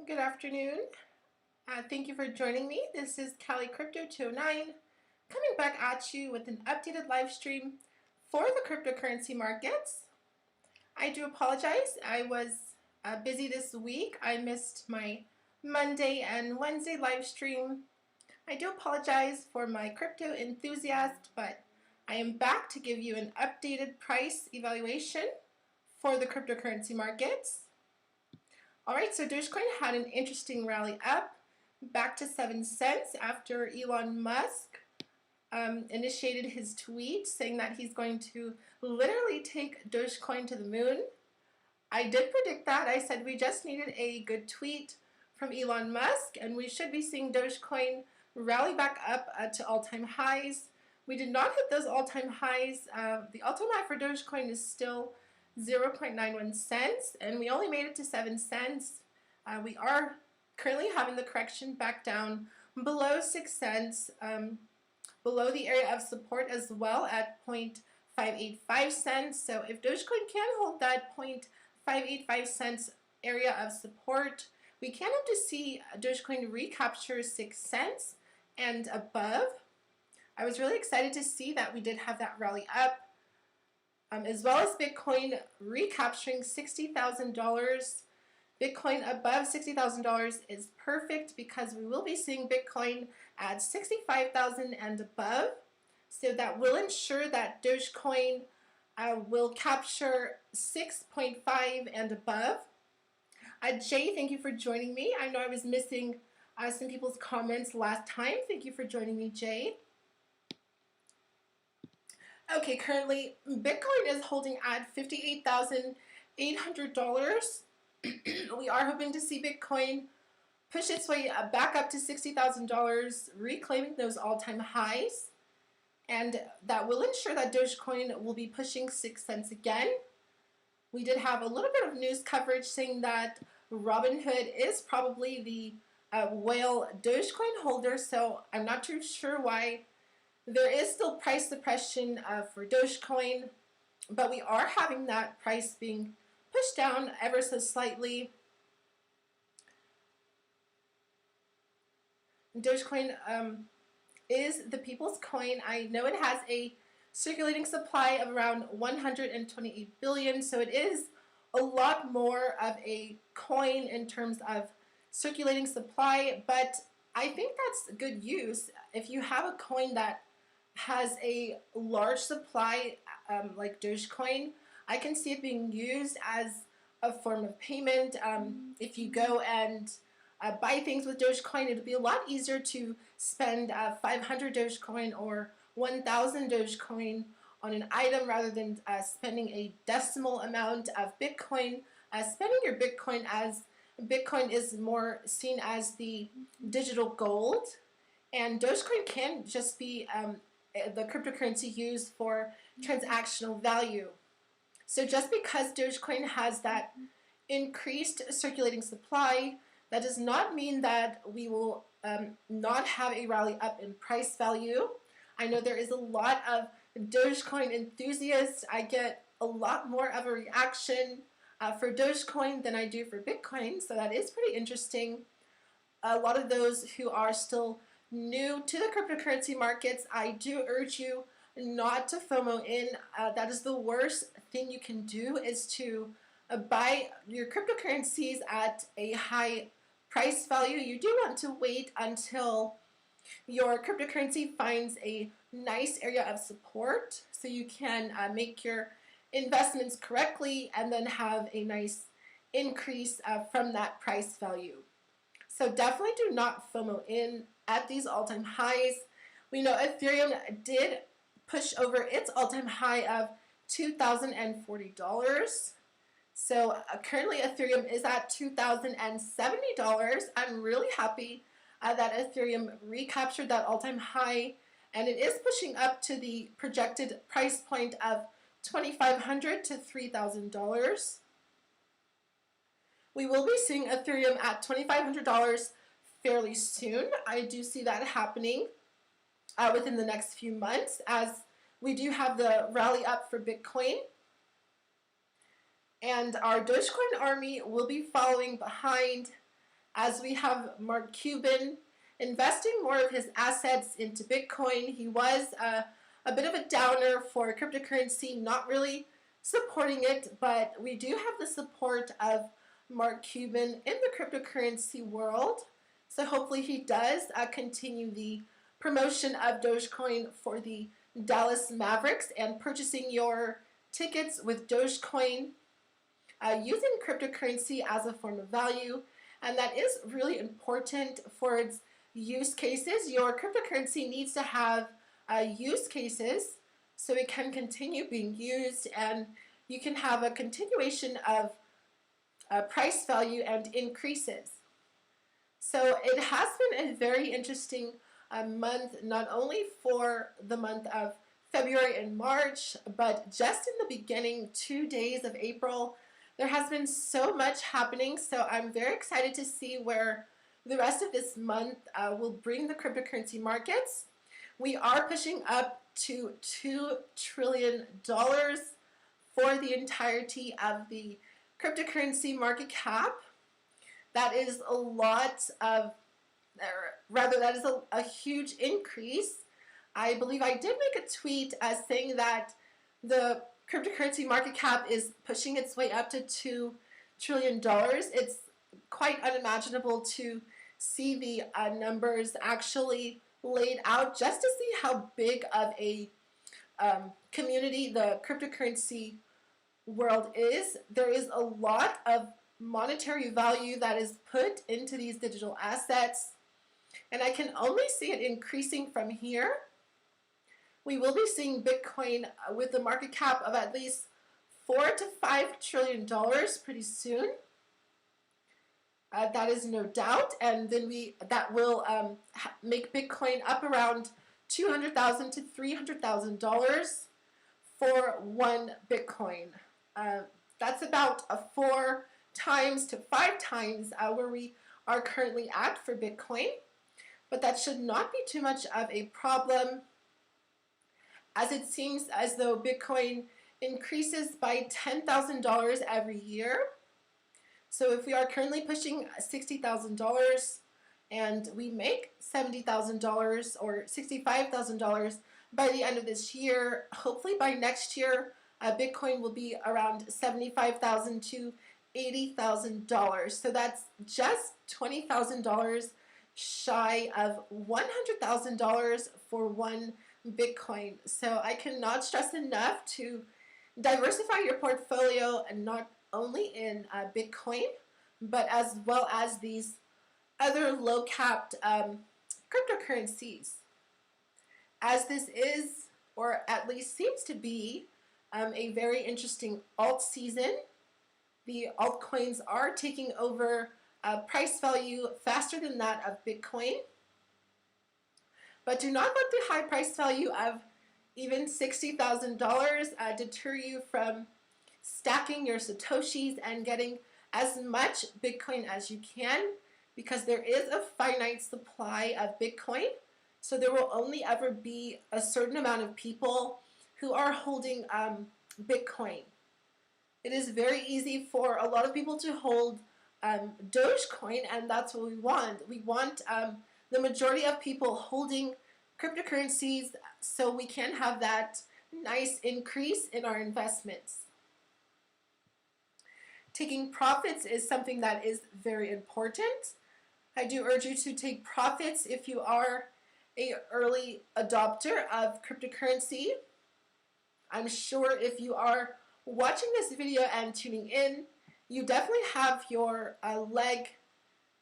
Good afternoon. Thank you for joining me. This is Crypto209 coming back at you with an updated live stream for the cryptocurrency markets. I do apologize. I was busy this week. I missed my Monday and Wednesday live stream. I do apologize for my crypto enthusiast, but I am back to give you an updated price evaluation for the cryptocurrency markets. Alright, so Dogecoin had an interesting rally up back to 7 cents after Elon Musk initiated his tweet saying that he's going to literally take Dogecoin to the moon. I did predict that. I said we just needed a good tweet from Elon Musk and we should be seeing Dogecoin rally back up to all-time highs. We did not hit those all-time highs. The all-time high for Dogecoin is still 0.91 cents, and we only made it to 7 cents. We are currently having the correction back down below 6 cents, below the area of support as well at 0.585 cents. So if Dogecoin can hold that 0.585 cents area of support, we can hope to see Dogecoin recapture 6 cents and above. I was really excited to see that we did have that rally up. As well as Bitcoin recapturing $60,000. Bitcoin above $60,000 is perfect because we will be seeing Bitcoin at $65,000 and above. So that will ensure that Dogecoin will capture 6.5 and above. Jay, thank you for joining me. I know I was missing some people's comments last time. Thank you for joining me, Jay. Okay, currently Bitcoin is holding at $58,800. We are hoping to see Bitcoin push its way back up to $60,000, reclaiming those all-time highs. And that will ensure that Dogecoin will be pushing 6 cents again. We did have a little bit of news coverage saying that Robinhood is probably the whale Dogecoin holder, so I'm not too sure why there is still price suppression for Dogecoin, but we are having that price being pushed down ever so slightly. Dogecoin is the people's coin. I know it has a circulating supply of around 128 billion, so it is a lot more of a coin in terms of circulating supply, but I think that's good use. If you have a coin that has a large supply like Dogecoin, I can see it being used as a form of payment. If you go and buy things with Dogecoin, it'll be a lot easier to spend 500 Dogecoin or 1,000 Dogecoin on an item rather than spending a decimal amount of Bitcoin. Spending your Bitcoin, as Bitcoin is more seen as the digital gold, and Dogecoin can just be the cryptocurrency used for transactional value. So just because Dogecoin has that increased circulating supply, that does not mean that we will not have a rally up in price value. I know there is a lot of Dogecoin enthusiasts. I get a lot more of a reaction for Dogecoin than I do for Bitcoin, so that is pretty interesting. A lot of those who are still new to the cryptocurrency markets, I do urge you not to FOMO in. That is the worst thing you can do, is to buy your cryptocurrencies at a high price value. You do want to wait until your cryptocurrency finds a nice area of support so you can make your investments correctly and then have a nice increase from that price value. So definitely do not FOMO in at these all-time highs. We know Ethereum did push over its all-time high of $2,040. So currently Ethereum is at $2,070. I'm really happy that Ethereum recaptured that all-time high, and it is pushing up to the projected price point of $2,500 to $3,000. We will be seeing Ethereum at $2,500 fairly soon. I do see that happening within the next few months, as we do have the rally up for Bitcoin. And our Dogecoin army will be following behind as we have Mark Cuban investing more of his assets into Bitcoin. He was a bit of a downer for cryptocurrency, not really supporting it, but we do have the support of Mark Cuban in the cryptocurrency world. So hopefully he does continue the promotion of Dogecoin for the Dallas Mavericks and purchasing your tickets with Dogecoin using cryptocurrency as a form of value. And that is really important for its use cases. Your cryptocurrency needs to have use cases so it can continue being used, and you can have a continuation of price value and increases. So it has been a very interesting month, not only for the month of February and March, but just in the beginning 2 days of April, there has been so much happening. So I'm very excited to see where the rest of this month will bring the cryptocurrency markets. We are pushing up to $2 trillion for the entirety of the cryptocurrency market cap. That is a lot of, rather that is a huge increase. I believe I did make a tweet saying that the cryptocurrency market cap is pushing its way up to $2 trillion. It's quite unimaginable to see the numbers actually laid out, just to see how big of a community the cryptocurrency world is. There is a lot of monetary value that is put into these digital assets, and I can only see it increasing from here. We will be seeing Bitcoin with the market cap of at least $4 to $5 trillion pretty soon. That is no doubt, and then that will make Bitcoin up around $200,000 to $300,000 for one Bitcoin. That's about 4 times to 5 times where we are currently at for Bitcoin, but that should not be too much of a problem, as it seems as though Bitcoin increases by $10,000 every year. So if we are currently pushing $60,000 and we make $70,000 or $65,000 by the end of this year, hopefully by next year, Bitcoin will be around $75,000 to $80,000. So that's just $20,000 shy of $100,000 for one Bitcoin. So I cannot stress enough to diversify your portfolio, and not only in Bitcoin, but as well as these other low-capped cryptocurrencies. As this is, or at least seems to be, a very interesting alt season. The altcoins are taking over price value faster than that of Bitcoin. But do not let the high price value of even $60,000 deter you from stacking your Satoshis and getting as much Bitcoin as you can, because there is a finite supply of Bitcoin. So there will only ever be a certain amount of people who are holding Bitcoin. It is very easy for a lot of people to hold Dogecoin, and that's what we want. We want the majority of people holding cryptocurrencies so we can have that nice increase in our investments. Taking profits is something that is very important. I do urge you to take profits if you are an early adopter of cryptocurrency. I'm sure if you are watching this video and tuning in, you definitely have your leg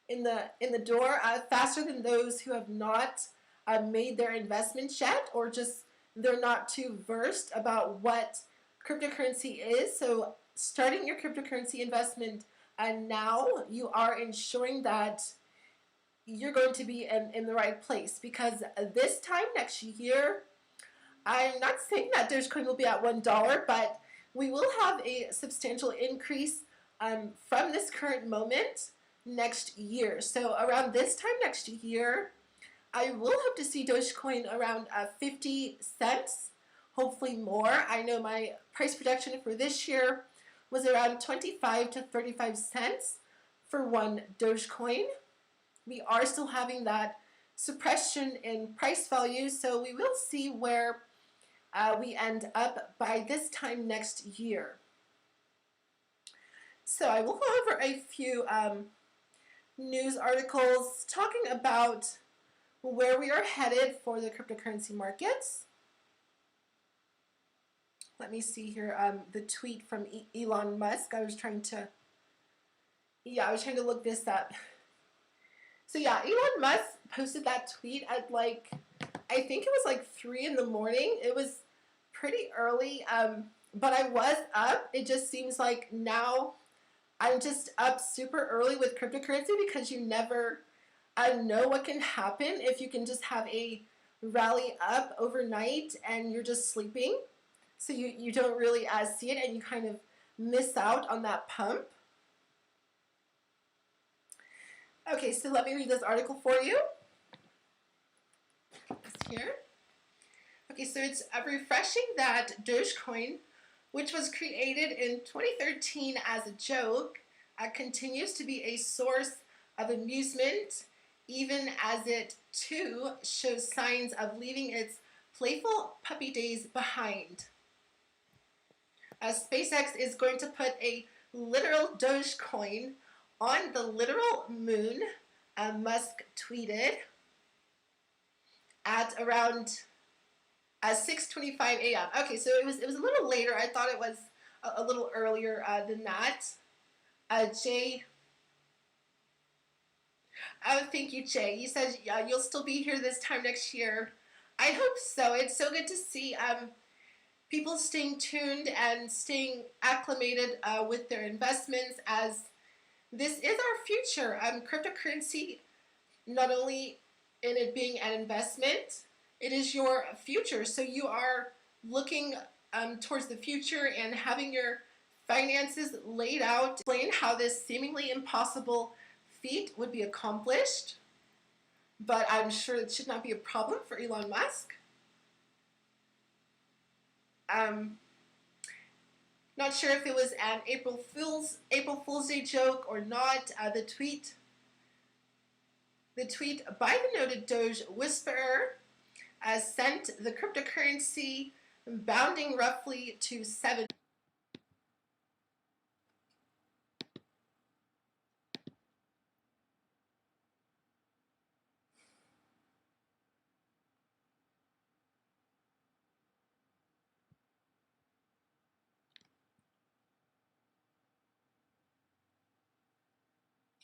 in the door faster than those who have not made their investments yet, or just they're not too versed about what cryptocurrency is. So starting your cryptocurrency investment now, you are ensuring that you're going to be in the right place, because this time next year, I'm not saying that Dogecoin will be at $1, but we will have a substantial increase from this current moment next year. So around this time next year, I will hope to see Dogecoin around 50 cents, hopefully more. I know my price projection for this year was around 25 to 35 cents for one Dogecoin. We are still having that suppression in price value, so we will see where we end up by this time next year. So I will go over a few news articles talking about where we are headed for the cryptocurrency markets. Let me see here, the tweet from Elon Musk. I was trying to look this up. So yeah, Elon Musk posted that tweet at like, I think it was like 3 in the morning. It was pretty early, but I was up. It just seems like now I'm just up super early with cryptocurrency because you never know what can happen if you can just have a rally up overnight and you're just sleeping. So you don't really see it and you kind of miss out on that pump. Okay, so let me read this article for you. It's here. Okay, so it's refreshing that Dogecoin, which was created in 2013 as a joke, continues to be a source of amusement, even as it too shows signs of leaving its playful puppy days behind. SpaceX is going to put a literal Dogecoin on the literal moon, Musk tweeted at around 6:25 a.m. Okay, so it was a little later. I thought it was a little earlier than that. Jay, oh, thank you, Jay. He says you'll still be here this time next year. I hope so. It's so good to see people staying tuned and staying acclimated with their investments, as this is our future. Cryptocurrency, not only in it being an investment, it is your future. So you are looking towards the future and having your finances laid out. Explain how this seemingly impossible feat would be accomplished, but I'm sure it should not be a problem for Elon Musk. Not sure if it was an April Fool's Day joke or not. The tweet by the noted Doge whisperer sent the cryptocurrency bounding roughly to 7.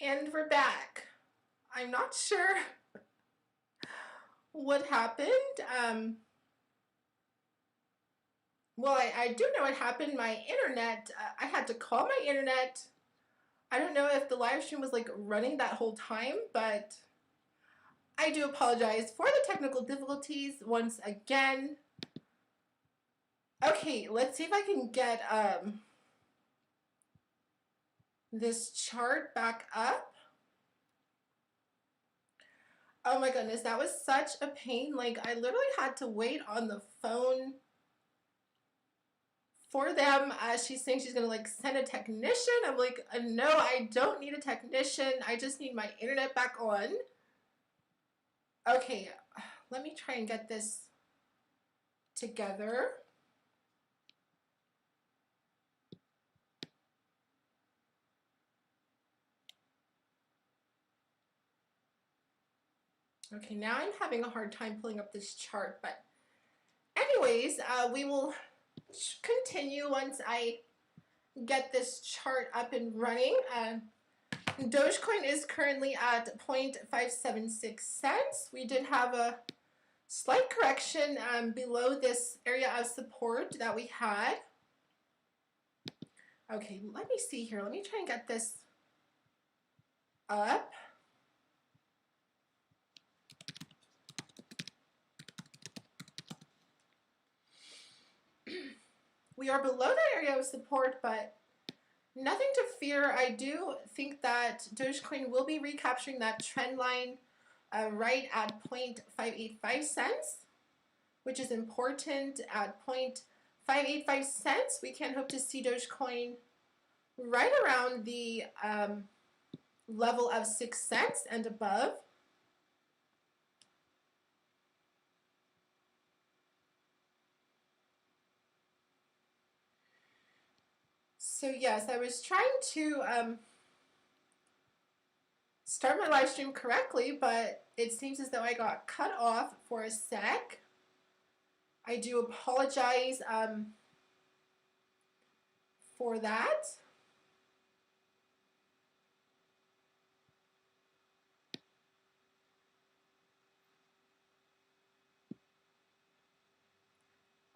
And we're back. I'm not sure what happened. Well, I do know what happened. My internet, I had to call my internet. I don't know if the live stream was like running that whole time, but I do apologize for the technical difficulties once again. Okay, let's see if I can get this chart back up. Oh my goodness, that was such a pain. Like, I literally had to wait on the phone for them. She's saying she's gonna like send a technician. I'm like, no, I don't need a technician. I just need my internet back on. Okay, let me try and get this together. Okay, now I'm having a hard time pulling up this chart, but anyways, we will continue once I get this chart up and running. Dogecoin is currently at 0.576 cents. We did have a slight correction below this area of support that we had. Okay, let me see here. Let me try and get this up. We are below that area of support, but nothing to fear. I do think that Dogecoin will be recapturing that trend line right at 0.585 cents, which is important. At 0.585 cents, we can hope to see Dogecoin right around the level of 6 cents and above. So yes, I was trying to start my live stream correctly, but it seems as though I got cut off for a sec. I do apologize for that.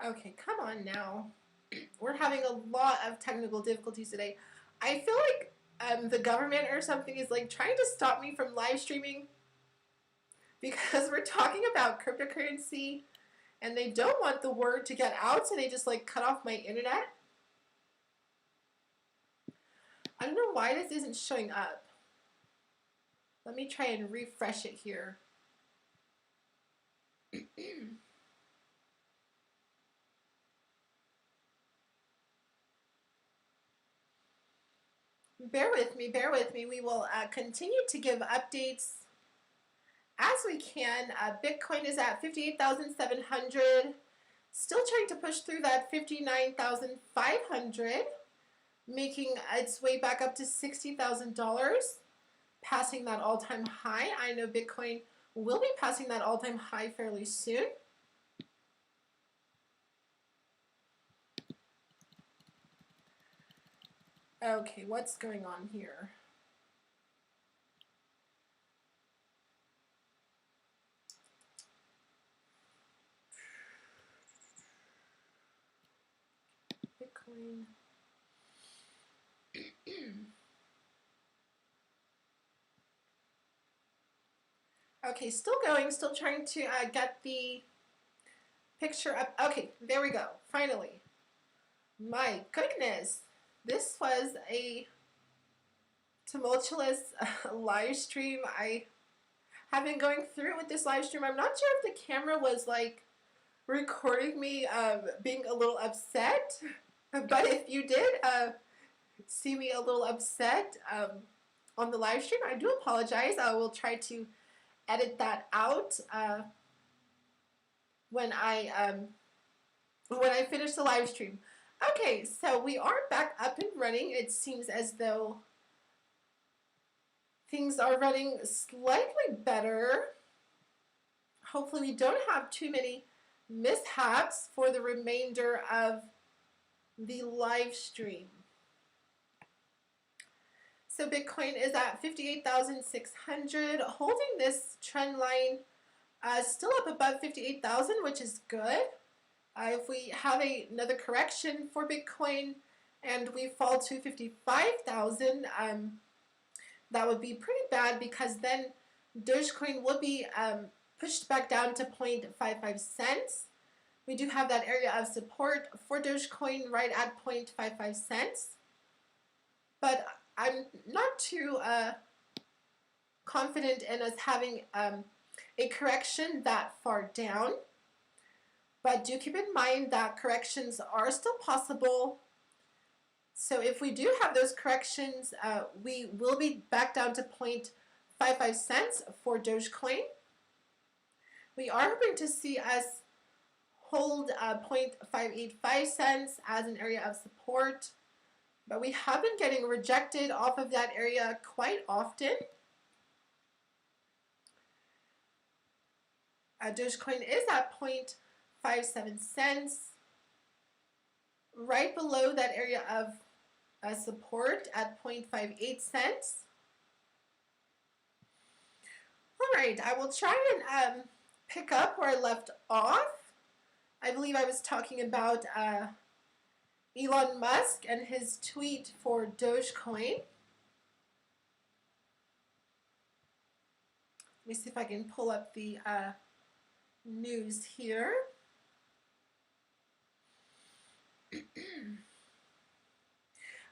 Okay, come on now. We're having a lot of technical difficulties today. I feel like the government or something is like trying to stop me from live streaming because we're talking about cryptocurrency and they don't want the word to get out, so they just like cut off my internet. I don't know why this isn't showing up. Let me try and refresh it here. Bear with me, bear with me. We will continue to give updates as we can. Bitcoin is at 58,700. Still trying to push through that 59,500, making its way back up to $60,000, passing that all-time high. I know Bitcoin will be passing that all-time high fairly soon. Okay, what's going on here? Bitcoin. Okay, still going, still trying to get the picture up. Okay, there we go, finally. My goodness, this was a tumultuous live stream. I have been going through with this live stream. I'm not sure if the camera was like recording me being a little upset, but if you did see me a little upset on the live stream, I do apologize. I will try to edit that out when I finish the live stream. Okay, so we are back up and running. It seems as though things are running slightly better. Hopefully we don't have too many mishaps for the remainder of the live stream. So Bitcoin is at 58,600, holding this trend line still up above 58,000, which is good. If we have another correction for Bitcoin and we fall to 55,000, that would be pretty bad because then Dogecoin will be pushed back down to 0.55 cents. We do have that area of support for Dogecoin right at 0.55 cents. But I'm not too confident in us having a correction that far down. But do keep in mind that corrections are still possible. So if we do have those corrections, we will be back down to 0.55 cents for Dogecoin. We are hoping to see us hold 0.585 cents as an area of support, but we have been getting rejected off of that area quite often. Dogecoin is at 0.57 cents, right below that area of support at 0.58 cents. All right, I will try and pick up where I left off. I believe I was talking about Elon Musk and his tweet for Dogecoin. Let me see if I can pull up the news here.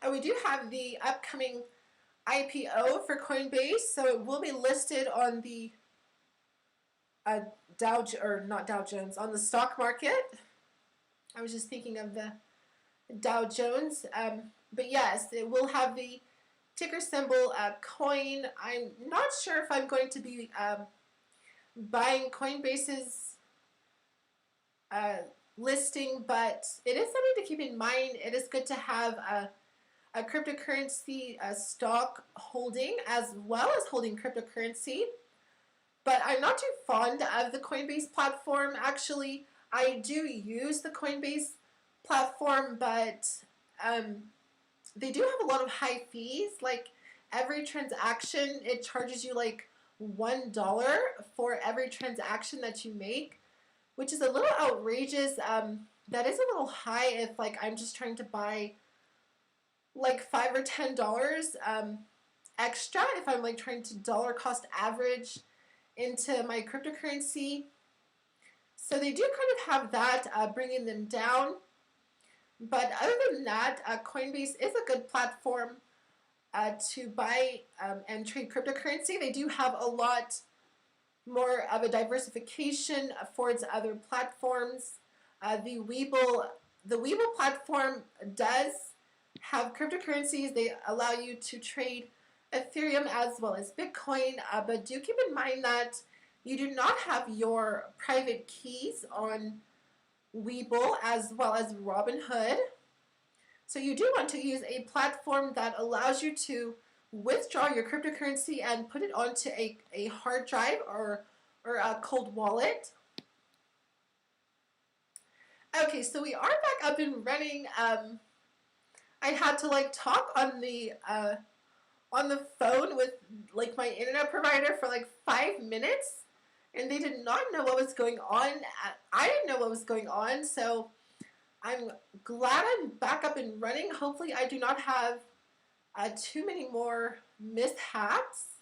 We do have the upcoming IPO for Coinbase, so it will be listed on the on the stock market. I was just thinking of the Dow Jones, but yes, it will have the ticker symbol coin. I'm not sure if I'm going to be buying Coinbase's listing, but it is something to keep in mind. It is good to have a cryptocurrency stock holding as well as holding cryptocurrency. But I'm not too fond of the Coinbase platform. Actually, I do use the Coinbase platform, but they do have a lot of high fees. Like every transaction, it charges you like $1 for every transaction that you make, which is a little outrageous. That is a little high if like I'm just trying to buy like $5 or $10 extra, if I'm like trying to dollar cost average into my cryptocurrency. So they do kind of have that bringing them down. But other than that, Coinbase is a good platform to buy and trade cryptocurrency. They do have a lot more of a diversification affords other platforms. The Webull platform does have cryptocurrencies. They allow you to trade Ethereum as well as Bitcoin, but do keep in mind that you do not have your private keys on Webull as well as Robinhood. So you do want to use a platform that allows you to withdraw your cryptocurrency and put it onto a hard drive or a cold wallet. Okay, so we are back up and running. I had to like talk on the phone with like my internet provider for like 5 minutes, and they did not know what was going on. I didn't know what was going on, so I'm glad I'm back up and running. Hopefully I do not have too many more mishaps,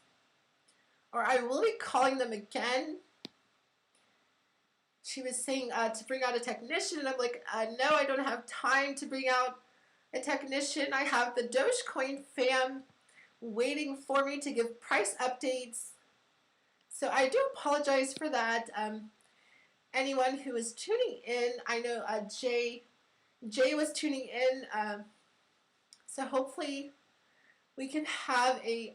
or I will be calling them again. She was saying to bring out a technician, and I'm like, no, I don't have time to bring out a technician. I have the Dogecoin fam waiting for me to give price updates. So I do apologize for that. Anyone who is tuning in, I know Jay was tuning in. So hopefully we can have a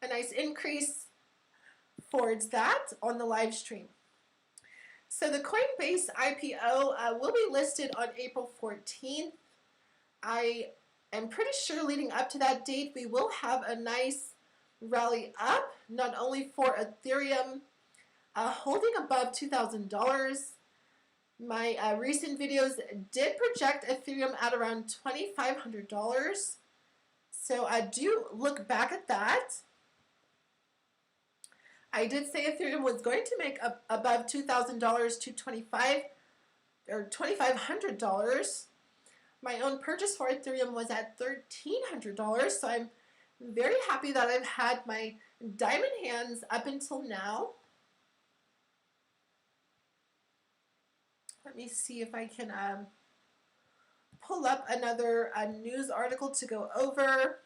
nice increase towards that on the live stream. So the Coinbase IPO will be listed on April 14th. I am pretty sure leading up to that date, we will have a nice rally up, not only for Ethereum, holding above $2,000. My recent videos did project Ethereum at around $2,500. So I do look back at that. I did say Ethereum was going to make up above $2,000 to $2,500. My own purchase for Ethereum was at $1,300, so I'm very happy that I've had my diamond hands up until now. Let me see if I can pull up another news article to go over.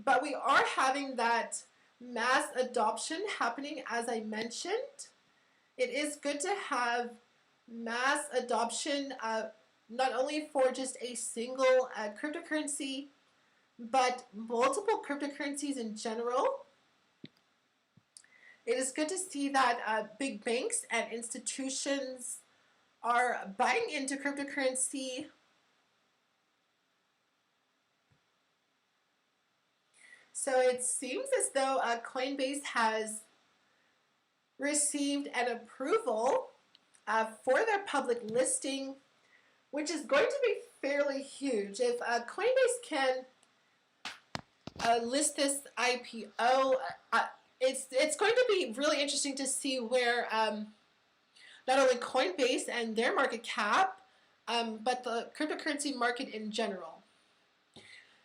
But we are having that mass adoption happening, as I mentioned. It is good to have mass adoption, not only for just a single cryptocurrency, but multiple cryptocurrencies in general. It is good to see that big banks and institutions are buying into cryptocurrency. So it seems as though Coinbase has received an approval for their public listing, which is going to be fairly huge. If Coinbase can list this IPO, it's going to be really interesting to see where not only Coinbase and their market cap, but the cryptocurrency market in general.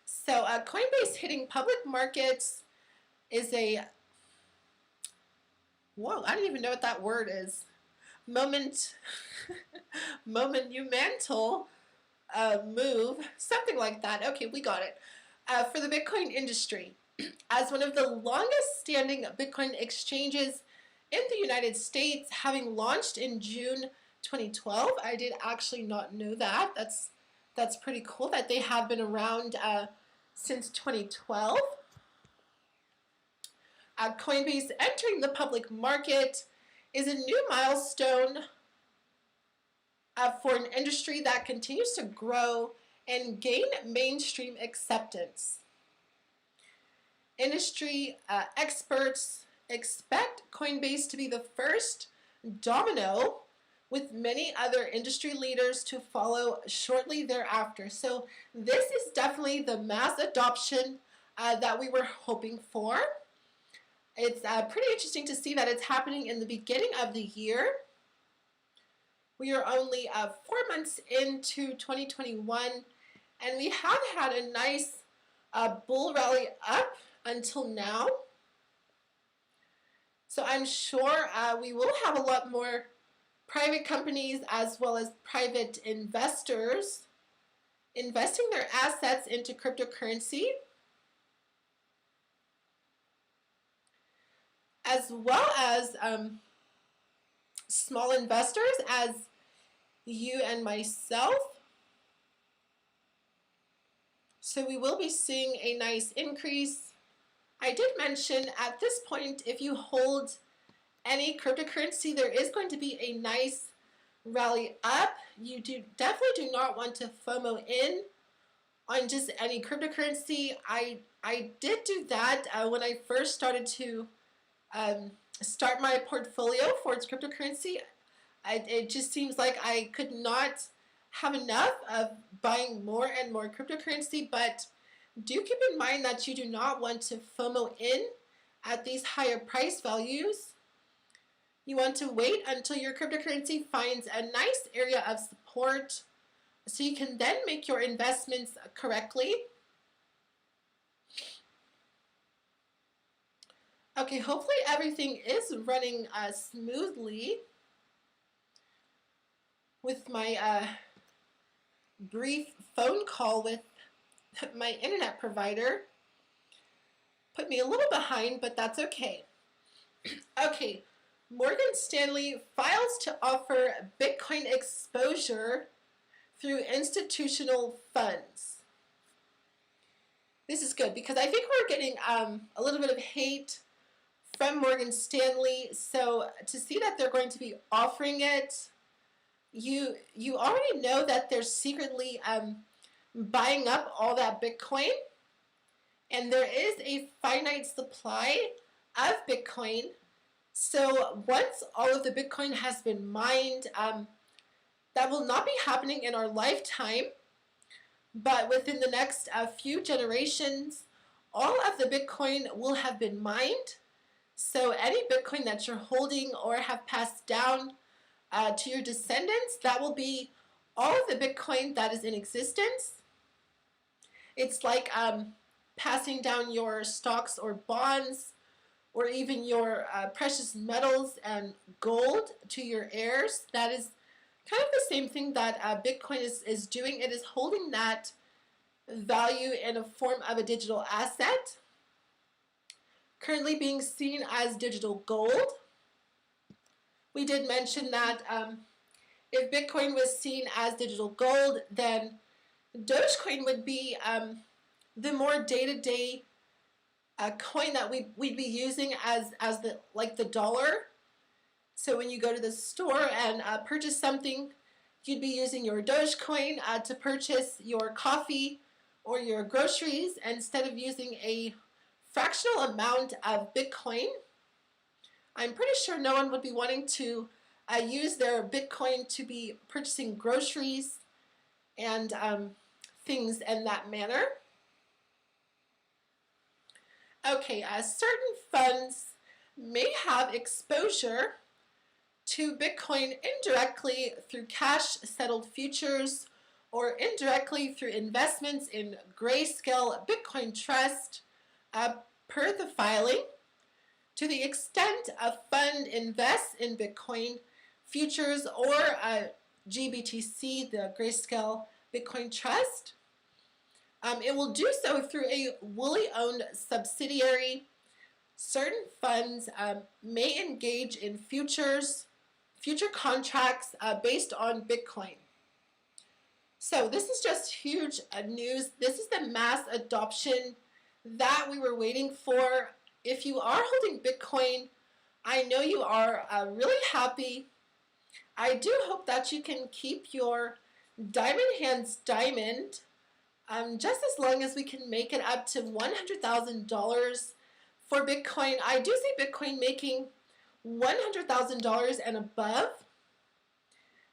So Coinbase hitting public markets is a, whoa, I don't even know what that word is. Monumental move, something like that. Okay, we got it. For the Bitcoin industry, as one of the longest standing Bitcoin exchanges in the United States, having launched in June 2012. I did actually not know that. That's pretty cool that they have been around since 2012. Coinbase entering the public market is a new milestone for an industry that continues to grow and gain mainstream acceptance. Industry experts expect Coinbase to be the first domino, with many other industry leaders to follow shortly thereafter. So this is definitely the mass adoption that we were hoping for. It's pretty interesting to see that it's happening in the beginning of the year. We are only 4 months into 2021, and we have had a nice bull rally up until now. So I'm sure we will have a lot more private companies as well as private investors investing their assets into cryptocurrency, as well as small investors as you and myself. So we will be seeing a nice increase. I did mention at this point, if you hold any cryptocurrency, there is going to be a nice rally up. You definitely do not want to FOMO in on just any cryptocurrency. I did do that when I first started to start my portfolio for its cryptocurrency. It just seems like I could not have enough of buying more and more cryptocurrency, but do keep in mind that you do not want to FOMO in at these higher price values. You want to wait until your cryptocurrency finds a nice area of support so you can then make your investments correctly. Okay, hopefully everything is running smoothly with my brief phone call with my internet provider. Put me a little behind, but that's okay. Okay, Morgan Stanley files to offer Bitcoin exposure through institutional funds. This is good because I think we're getting a little bit of hate from Morgan Stanley. So to see that they're going to be offering it, you already know that they're secretly buying up all that Bitcoin, and there is a finite supply of Bitcoin. So once all of the Bitcoin has been mined, that will not be happening in our lifetime, but within the next few generations, all of the Bitcoin will have been mined. So any Bitcoin that you're holding or have passed down to your descendants, that will be all of the Bitcoin that is in existence. It's like passing down your stocks or bonds, or even your precious metals and gold to your heirs. That is kind of the same thing that Bitcoin is doing. It is holding that value in a form of a digital asset, currently being seen as digital gold. We did mention that if Bitcoin was seen as digital gold, then Dogecoin would be the more day-to-day coin that we'd be using as the dollar. So when you go to the store and purchase something, you'd be using your Dogecoin to purchase your coffee or your groceries instead of using a fractional amount of Bitcoin. I'm pretty sure no one would be wanting to use their Bitcoin to be purchasing groceries and things in that manner. Okay, certain funds may have exposure to Bitcoin indirectly through cash-settled futures or indirectly through investments in Grayscale Bitcoin Trust per the filing. To the extent a fund invests in Bitcoin futures or GBTC, the Grayscale Bitcoin Trust, it will do so through a wholly owned subsidiary. Certain funds may engage in future contracts based on Bitcoin. So this is just huge news. This is the mass adoption that we were waiting for. If you are holding Bitcoin, I know you are really happy. I do hope that you can keep your diamond hands diamond just as long as we can make it up to $100,000 for Bitcoin. I do see Bitcoin making $100,000 and above.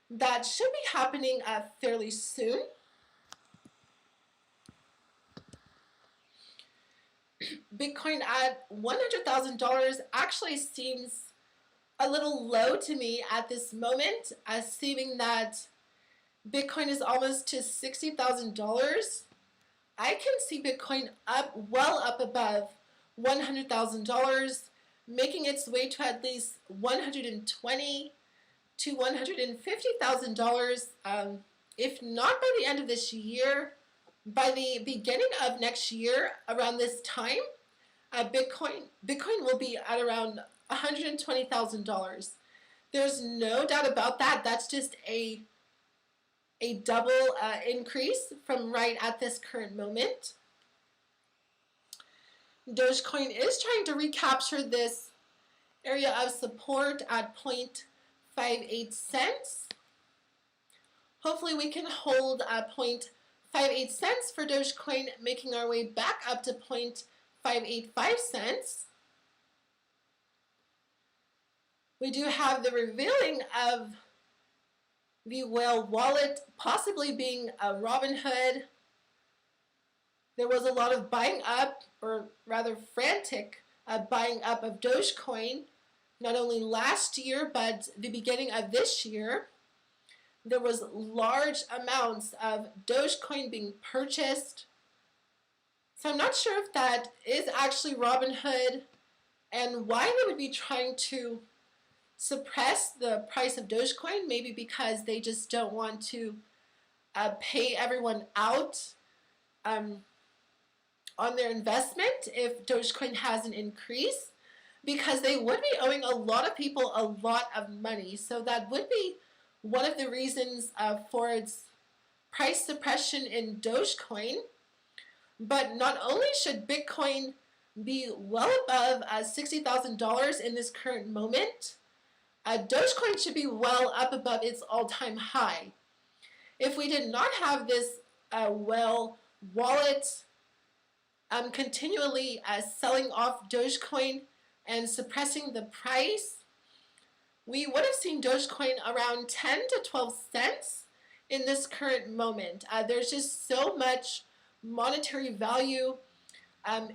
That should be happening fairly soon. Bitcoin at $100,000 actually seems a little low to me at this moment, assuming that Bitcoin is almost to $60,000. I can see Bitcoin up, well up above $100,000, making its way to at least $120,000 to $150,000, if not by the end of this year, by the beginning of next year, around this time, Bitcoin will be at around $120,000. There's no doubt about that. That's just a double increase from right at this current moment. Dogecoin is trying to recapture this area of support at 0.58 cents. Hopefully we can hold at 0.58 cents for Dogecoin, making our way back up to 0.585 cents. We do have the revealing of the whale wallet possibly being a Robinhood. There was a lot of buying up, or rather frantic buying up of Dogecoin, not only last year, but the beginning of this year. There was large amounts of Dogecoin being purchased. So I'm not sure if that is actually Robinhood and why they would be trying to suppress the price of Dogecoin, maybe because they just don't want to pay everyone out on their investment if Dogecoin has an increase, because they would be owing a lot of people a lot of money. So that would be one of the reasons for its price suppression in Dogecoin. But not only should Bitcoin be well above $60,000 in this current moment, Dogecoin should be well up above its all-time high. If we did not have this whale wallet continually selling off Dogecoin and suppressing the price, we would have seen Dogecoin around 10 to 12 cents in this current moment. There's just so much monetary value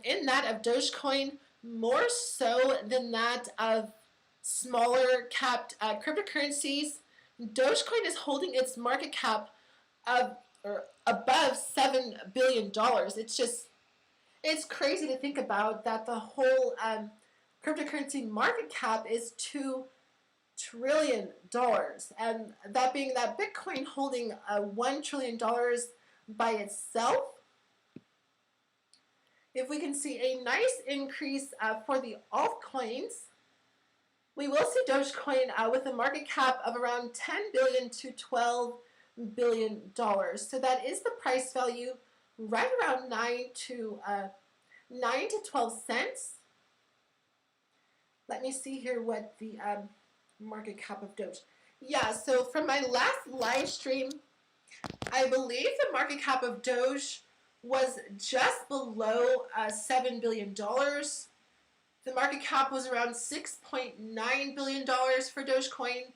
in that of Dogecoin, more so than that of smaller capped cryptocurrencies. Dogecoin is holding its market cap of or above $7 billion. It's crazy to think about that the whole cryptocurrency market cap is $2 trillion, and that being that Bitcoin holding $1 trillion by itself. If we can see a nice increase for the altcoins, we will see Dogecoin with a market cap of around $10 billion to $12 billion. So that is the price value, right around 9 to 12 cents. Let me see here what the market cap of Doge. Yeah, so from my last live stream, I believe the market cap of Doge was just below $7 billion. The market cap was around $6.9 billion for Dogecoin.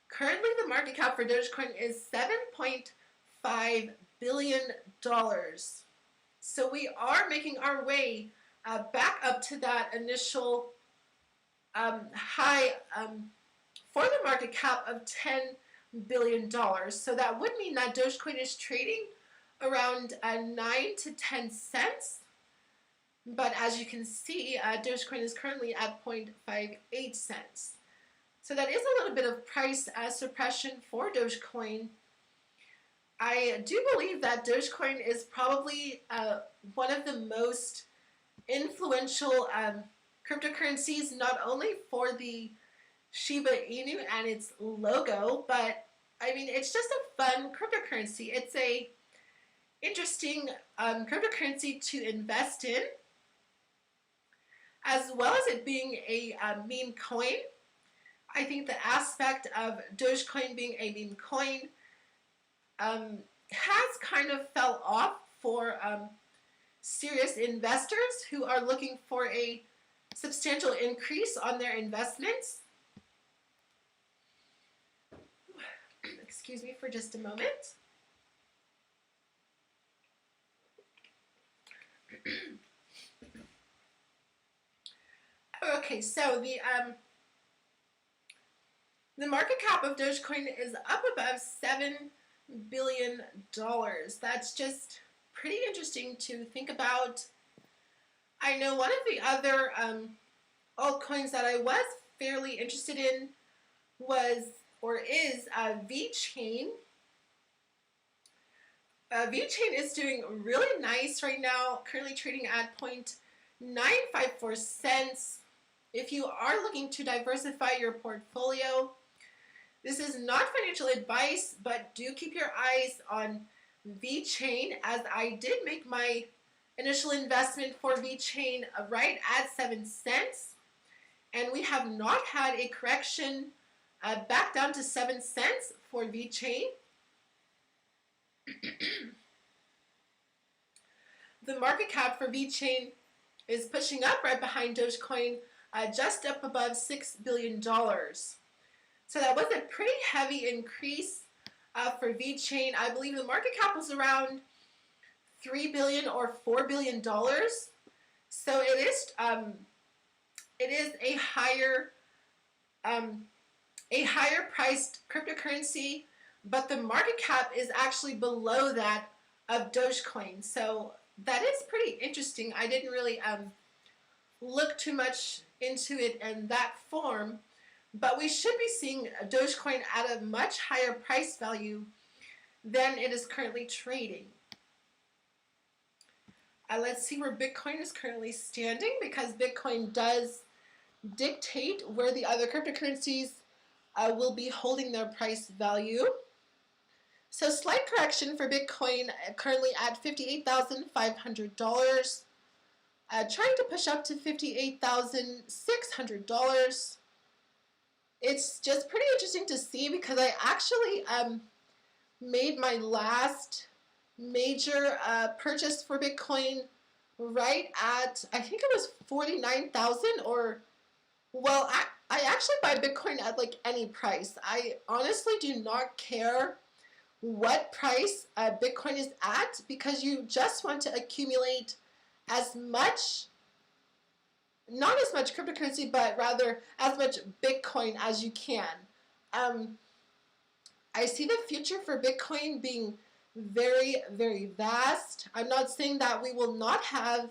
Currently, the market cap for Dogecoin is $7.5 billion. So we are making our way back up to that initial high for the market cap of $10 billion. So that would mean that Dogecoin is trading around 9 to 10 cents. But as you can see, Dogecoin is currently at 0.58 cents. So that is a little bit of price suppression for Dogecoin. I do believe that Dogecoin is probably one of the most influential cryptocurrencies, not only for the Shiba Inu and its logo, but I mean, it's just a fun cryptocurrency. It's a interesting cryptocurrency to invest in, as well as it being a meme coin. I think the aspect of Dogecoin being a meme coin has kind of fell off for serious investors who are looking for a substantial increase on their investments. Excuse me for just a moment. Okay, so the market cap of Dogecoin is up above $7 billion. That's just pretty interesting to think about. I know one of the other altcoins that I was fairly interested in was, or is, VeChain. VeChain is doing really nice right now, currently trading at 0.954 cents. If you are looking to diversify your portfolio, this is not financial advice, but do keep your eyes on VeChain, as I did make my initial investment for VeChain right at 7 cents, and we have not had a correction back down to 7 cents for VeChain. The market cap for VeChain is pushing up right behind Dogecoin, just up above $6 billion. So that was a pretty heavy increase for VeChain. I believe the market cap was around $3 billion or $4 billion. So it is a higher priced cryptocurrency, but the market cap is actually below that of Dogecoin. So that is pretty interesting. I didn't really look too much into it in that form, but we should be seeing Dogecoin at a much higher price value than it is currently trading. Let's see where Bitcoin is currently standing, because Bitcoin does dictate where the other cryptocurrencies will be holding their price value. So slight correction for Bitcoin, currently at $58,500. Trying to push up to $58,600. It's just pretty interesting to see, because I actually made my last major purchase for Bitcoin right at, I think it was 49,000, or, well, I actually buy Bitcoin at like any price. I honestly do not care what price Bitcoin is at, because you just want to accumulate as much, not as much cryptocurrency, but rather as much Bitcoin as you can. I see the future for Bitcoin being very, very vast. I'm not saying that we will not have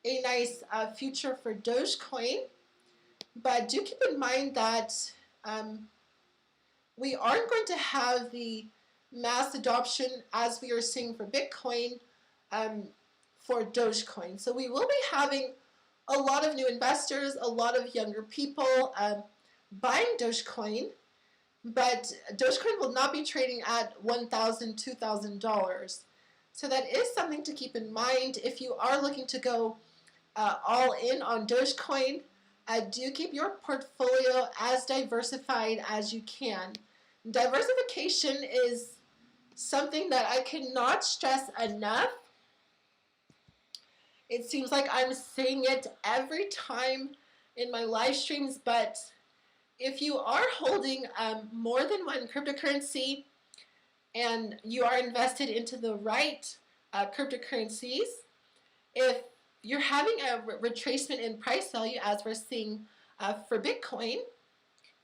a nice future for Dogecoin, but do keep in mind that we aren't going to have the mass adoption as we are seeing for Bitcoin for Dogecoin. So we will be having a lot of new investors, a lot of younger people buying Dogecoin, but Dogecoin will not be trading at $1,000, $2,000. So that is something to keep in mind. If you are looking to go all in on Dogecoin, do keep your portfolio as diversified as you can. Diversification is something that I cannot stress enough. It seems like I'm saying it every time in my live streams, but if you are holding more than one cryptocurrency and you are invested into the right cryptocurrencies, if you're having a retracement in price value, as we're seeing for Bitcoin,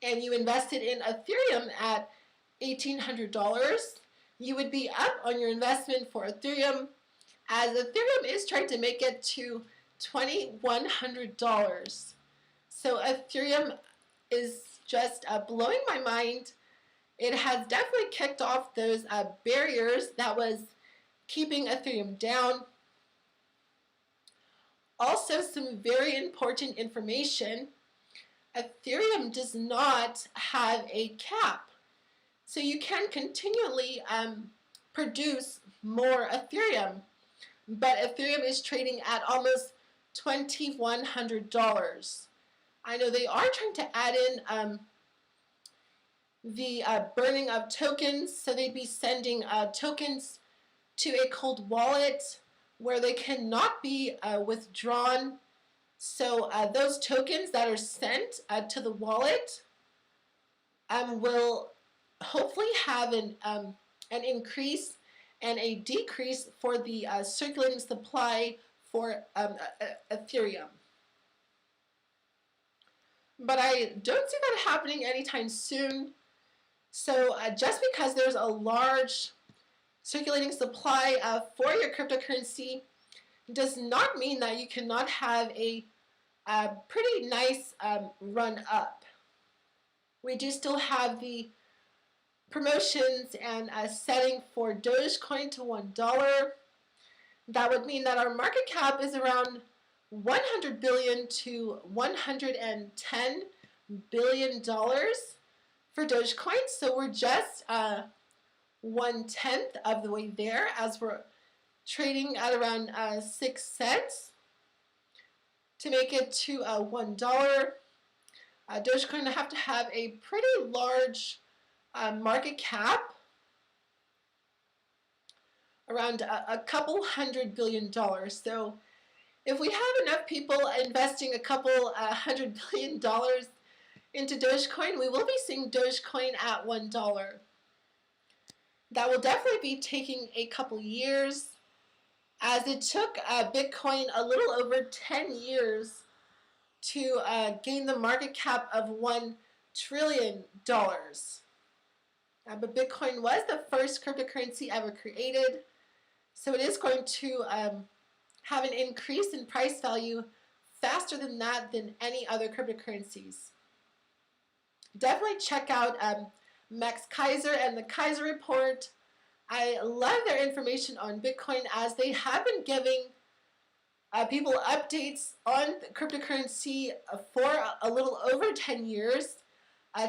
and you invested in Ethereum at $1,800, you would be up on your investment for Ethereum, as Ethereum is trying to make it to $2,100. So Ethereum is just blowing my mind. It has definitely kicked off those barriers that was keeping Ethereum down. Also, some very important information: Ethereum does not have a cap. So you can continually produce more Ethereum. But Ethereum is trading at almost $2,100. I know they are trying to add in the burning of tokens, so they'd be sending tokens to a cold wallet where they cannot be withdrawn. So those tokens that are sent to the wallet will hopefully have an increase and a decrease for the circulating supply for Ethereum. But I don't see that happening anytime soon. So just because there's a large circulating supply for your cryptocurrency does not mean that you cannot have a pretty nice run up. We do still have the promotions and setting for Dogecoin to $1. That would mean that our market cap is around $100 billion to $110 billion for Dogecoin. So we're just 1/10 of the way there, as we're trading at around 6 cents to make it to $1. Dogecoin have to have a pretty large market cap, around a couple $100 billion. So if we have enough people investing a couple $100 billion into Dogecoin, we will be seeing Dogecoin at $1. That will definitely be taking a couple years, as it took Bitcoin a little over 10 years to gain the market cap of $1 trillion. But Bitcoin was the first cryptocurrency ever created, so it is going to have an increase in price value faster than any other cryptocurrencies. Definitely check out Max Kaiser and the Kaiser Report. I love their information on Bitcoin, as they have been giving people updates on cryptocurrency for a little over 10 years,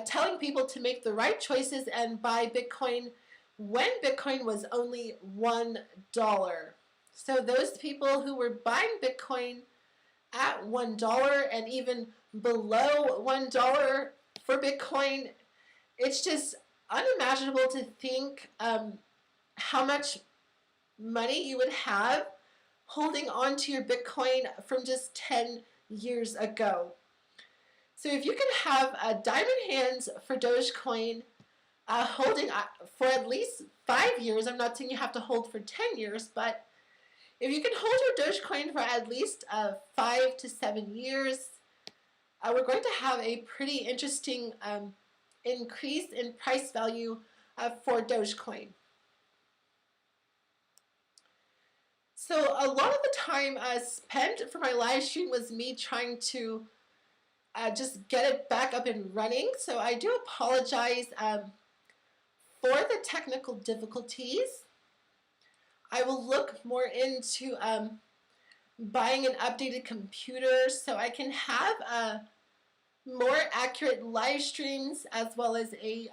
telling people to make the right choices and buy Bitcoin when Bitcoin was only $1. So those people who were buying Bitcoin at $1 and even below $1 for Bitcoin, it's just unimaginable to think how much money you would have holding on to your Bitcoin from just 10 years ago. So if you can have diamond hands for Dogecoin, holding for at least 5 years, I'm not saying you have to hold for 10 years, but if you can hold your Dogecoin for at least 5 to 7 years, we're going to have a pretty interesting increase in price value for Dogecoin. So a lot of the time spent for my live stream was me trying to just get it back up and running. So I do apologize for the technical difficulties. I will look more into buying an updated computer so I can have more accurate live streams, as well as a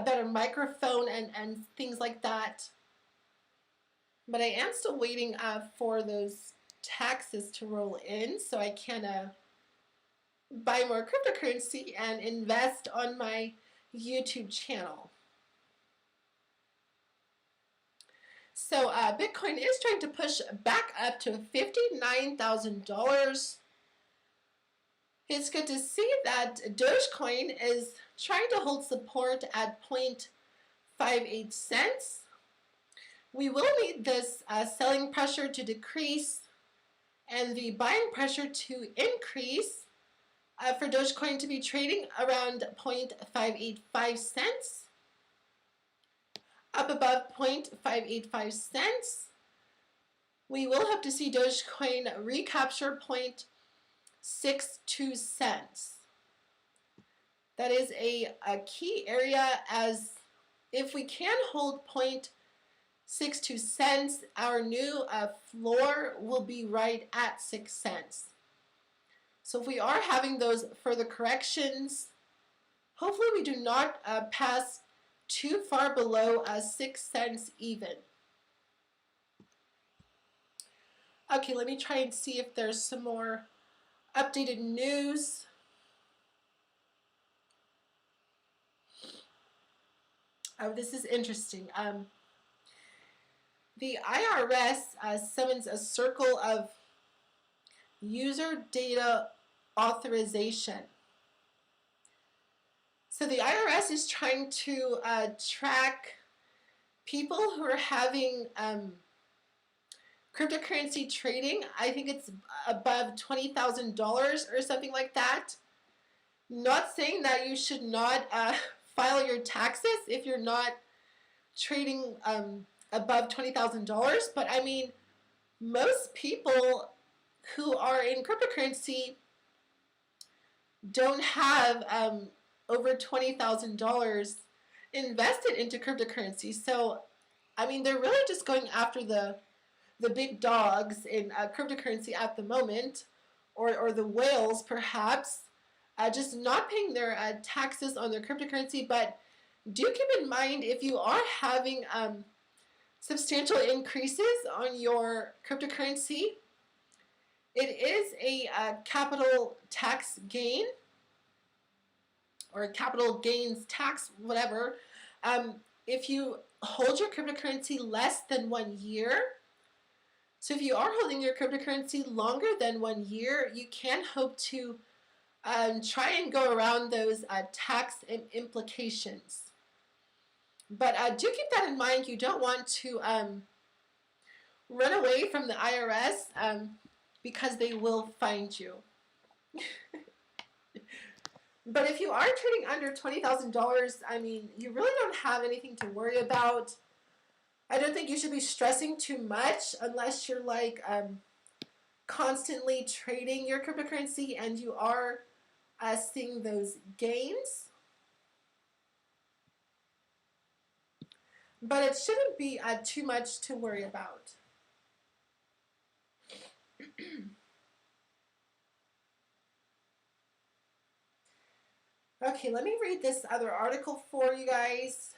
better microphone and things like that. But I am still waiting for those taxes to roll in so I can buy more cryptocurrency and invest on my YouTube channel. So Bitcoin is trying to push back up to $59,000. It's good to see that Dogecoin is trying to hold support at 0.58 cents. We will need this selling pressure to decrease and the buying pressure to increase for Dogecoin to be trading around 0.585 cents. Up above 0.585 cents, we will have to see Dogecoin recapture 0.62 cents. That is a key area, as if we can hold 0.62 cents, our new floor will be right at 6 cents. So if we are having those further corrections, hopefully we do not pass too far below 6 cents even. Okay, let me try and see if there's some more updated news. Oh, this is interesting. The IRS summons a circle of user data authorization. So the IRS is trying to track people who are having cryptocurrency trading. I think it's above $20,000 or something like that. Not saying that you should not file your taxes if you're not trading above $20,000, but I mean, most people who are in cryptocurrency don't have over $20,000 invested into cryptocurrency. So, I mean, they're really just going after the big dogs in cryptocurrency at the moment, or the whales perhaps, just not paying their taxes on their cryptocurrency. But do keep in mind, if you are having substantial increases on your cryptocurrency, it is a capital tax gain, or capital gains tax, whatever. If you hold your cryptocurrency less than 1 year, so if you are holding your cryptocurrency longer than 1 year, you can hope to try and go around those tax implications. But do keep that in mind. You don't want to run away from the IRS because they will find you. But if you are trading under $20,000, I mean, you really don't have anything to worry about. I don't think you should be stressing too much unless you're like constantly trading your cryptocurrency and you are seeing those gains. But it shouldn't be too much to worry about. Okay, let me read this other article for you guys,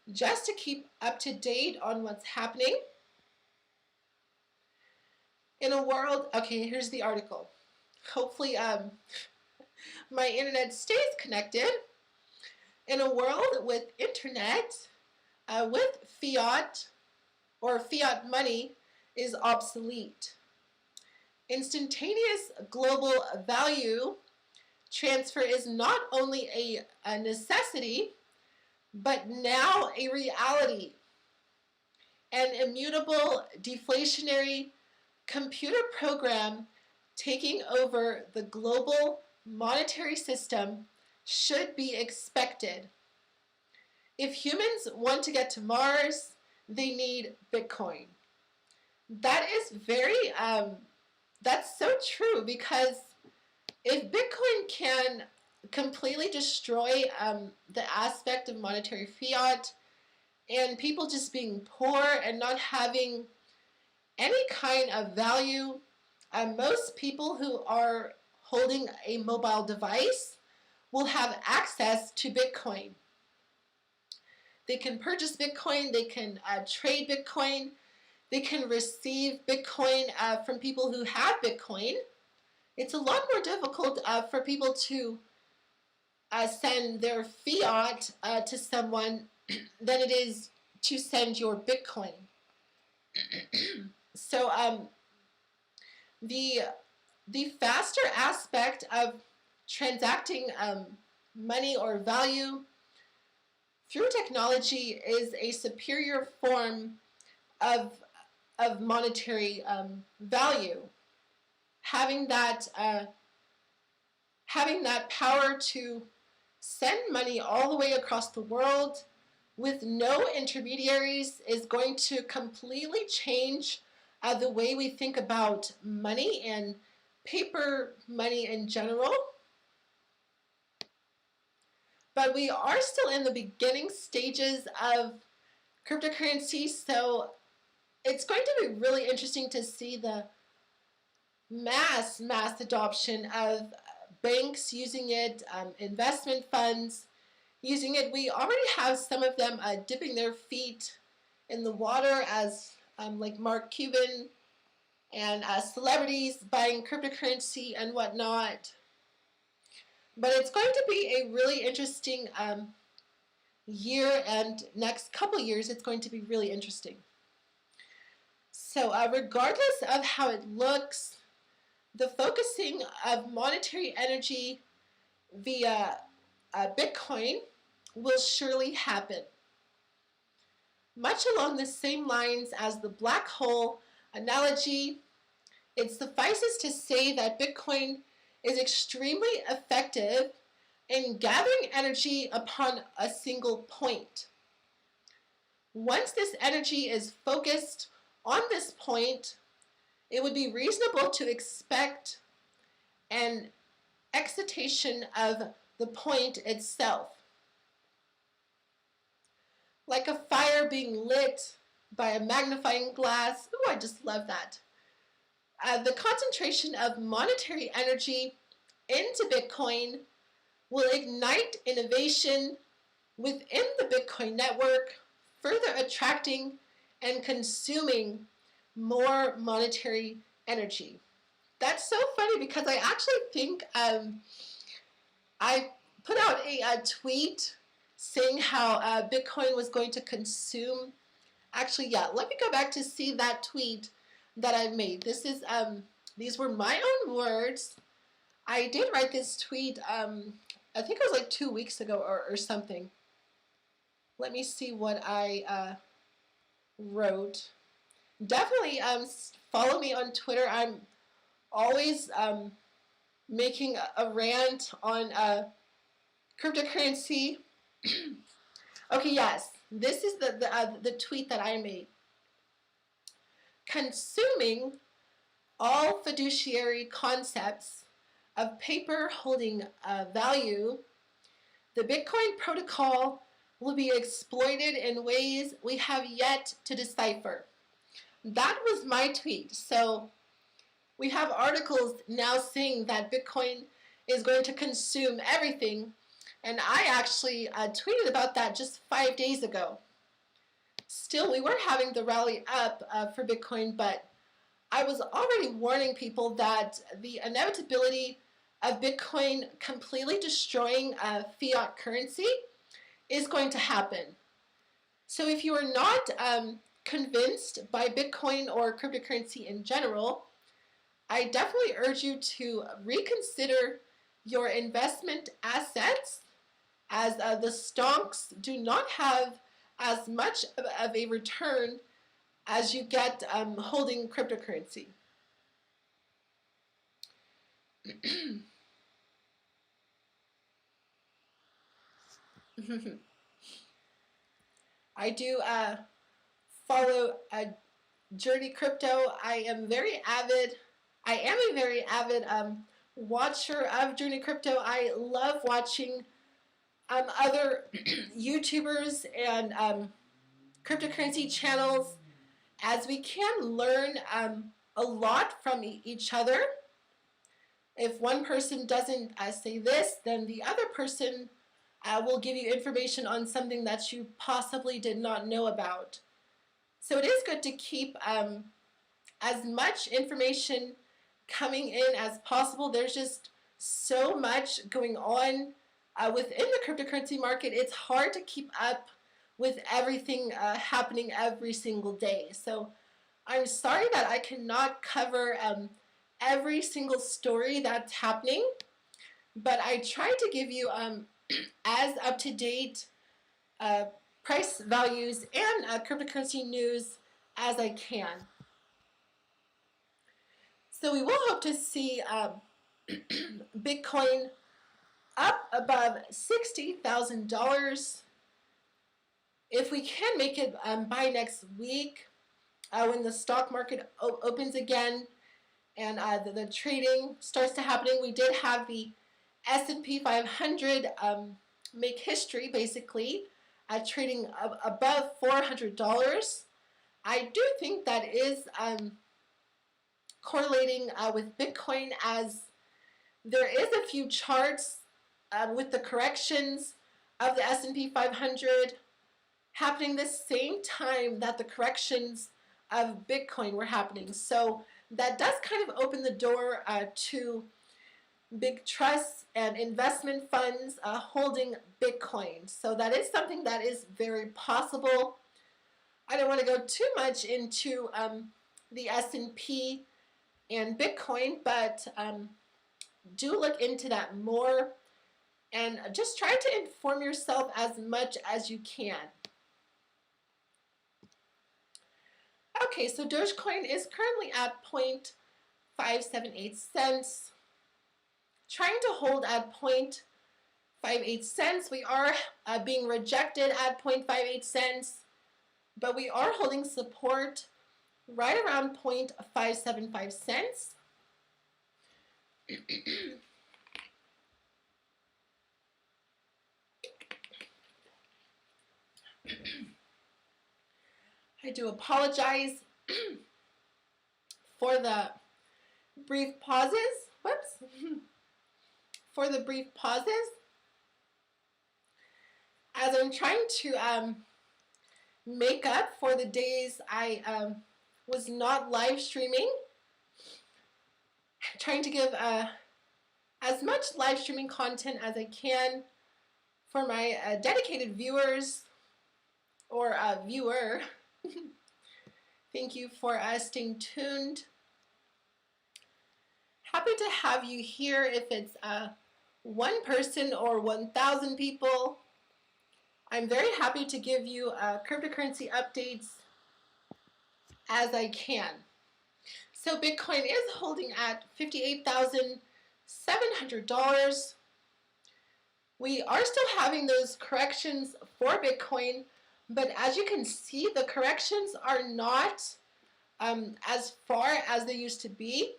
just to keep up to date on what's happening. In a world, okay, here's the article. Hopefully my internet stays connected. In a world with internet, with fiat, or fiat money is obsolete. Instantaneous global value transfer is not only a necessity, but now a reality. An immutable deflationary computer program taking over the global monetary system should be expected. If humans want to get to Mars, they need Bitcoin. That is that's so true, because if Bitcoin can completely destroy the aspect of monetary fiat and people just being poor and not having any kind of value, most people who are holding a mobile device will have access to Bitcoin. They can purchase Bitcoin, they can trade Bitcoin, they can receive Bitcoin from people who have Bitcoin. It's a lot more difficult for people to send their fiat to someone than it is to send your Bitcoin. So the faster aspect of transacting money or value through technology is a superior form of monetary value. Having that power to send money all the way across the world with no intermediaries is going to completely change the way we think about money and paper money in general. But we are still in the beginning stages of cryptocurrency, so it's going to be really interesting to see the mass adoption of banks using it, investment funds using it. We already have some of them dipping their feet in the water, as like Mark Cuban and celebrities buying cryptocurrency and whatnot. But it's going to be a really interesting year, and next couple years it's going to be really interesting. So regardless of how it looks, the focusing of monetary energy via Bitcoin will surely happen. Much along the same lines as the black hole analogy, it suffices to say that Bitcoin is extremely effective in gathering energy upon a single point. Once this energy is focused on this point, it would be reasonable to expect an excitation of the point itself. Like a fire being lit by a magnifying glass. Ooh, I just love that. The concentration of monetary energy into Bitcoin will ignite innovation within the Bitcoin network, further attracting and consuming more monetary energy. That's so funny because I actually think I put out a tweet saying how Bitcoin was going to consume. Actually, yeah, let me go back to see that tweet that I made. This is these were my own words. I did write this tweet. I think it was like 2 weeks ago or something. Let me see what I wrote. Definitely follow me on Twitter. I'm always making a rant on cryptocurrency. Okay, yes, this is the tweet that I made. Consuming all fiduciary concepts of paper holding value, the Bitcoin protocol will be exploited in ways we have yet to decipher. That was my tweet. So we have articles now saying that Bitcoin is going to consume everything, and I actually tweeted about that just 5 days ago. Still, we were having the rally up for Bitcoin, but I was already warning people that the inevitability of Bitcoin completely destroying fiat currency is going to happen. So if you are not convinced by Bitcoin or cryptocurrency in general, I definitely urge you to reconsider your investment assets, as the stocks do not have as much of a return as you get holding cryptocurrency. I do follow Journey Crypto. I am a very avid watcher of Journey Crypto. I love watching other YouTubers and cryptocurrency channels, as we can learn a lot from each other. If one person doesn't say this, then the other person will give you information on something that you possibly did not know about. So it is good to keep as much information coming in as possible. There's just so much going on within the cryptocurrency market. It's hard to keep up with everything happening every single day. So I'm sorry that I cannot cover every single story that's happening, but I try to give you as up-to-date price values and cryptocurrency news as I can. So we will hope to see Bitcoin up above $60,000. If we can make it by next week, when the stock market opens again and the trading starts to happening. We did have the S&P 500 make history, basically, trading above $400. I do think that is correlating with Bitcoin, as there is a few charts with the corrections of the S&P 500 happening the same time that the corrections of Bitcoin were happening. So that does kind of open the door to big trusts and investment funds holding Bitcoin. So that is something that is very possible. I don't want to go too much into the S&P and Bitcoin, but do look into that more and just try to inform yourself as much as you can. Okay, so Dogecoin is currently at 0.578 cents. Trying to hold at 0.58 cents. We are being rejected at 0.58 cents, but we are holding support right around 0.575 cents. I do apologize for the brief pauses. Whoops. For the brief pauses. As I'm trying to make up for the days I was not live streaming, trying to give as much live streaming content as I can for my dedicated viewers or viewer. Thank you for staying tuned. Happy to have you here. If it's one person or 1,000 people, I'm very happy to give you cryptocurrency updates as I can. So Bitcoin is holding at $58,700. We are still having those corrections for Bitcoin, but as you can see, the corrections are not as far as they used to be.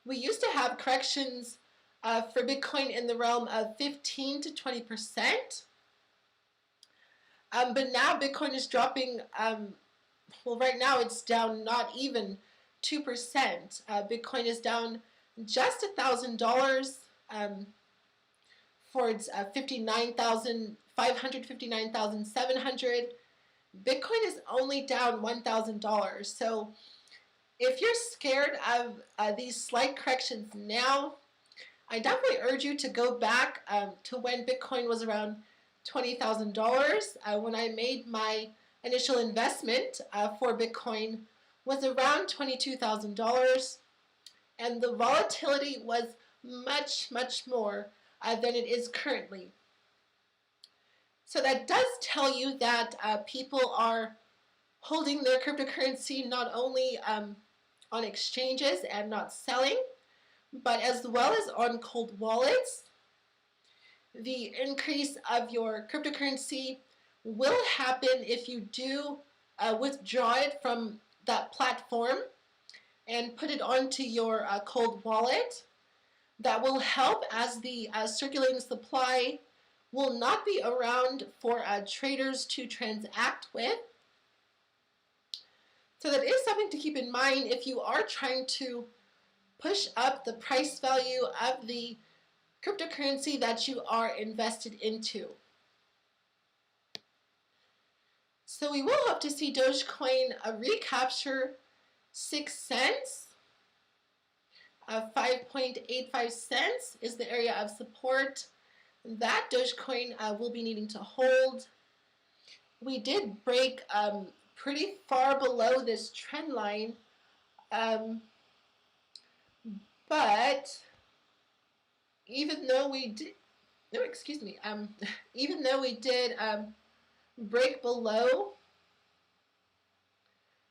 We used to have corrections for Bitcoin in the realm of 15 to 20%. But now Bitcoin is dropping, well, right now it's down not even 2%. Bitcoin is down just $1,000 for its 59,700. Bitcoin is only down $1,000. So if you're scared of these slight corrections now, I definitely urge you to go back to when Bitcoin was around $20,000. When I made my initial investment for Bitcoin was around $22,000, and the volatility was much, much more than it is currently. So that does tell you that people are holding their cryptocurrency not only on exchanges and not selling, but as well as on cold wallets. The increase of your cryptocurrency will happen if you do withdraw it from that platform and put it onto your cold wallet. That will help, as the circulating supply will not be around for traders to transact with. So that is something to keep in mind if you are trying to push up the price value of the cryptocurrency that you are invested into. So we will hope to see Dogecoin recapture 6 cents. 5.85 cents is the area of support that Dogecoin will be needing to hold. We did break pretty far below this trend line, but even though we did, even though we did break below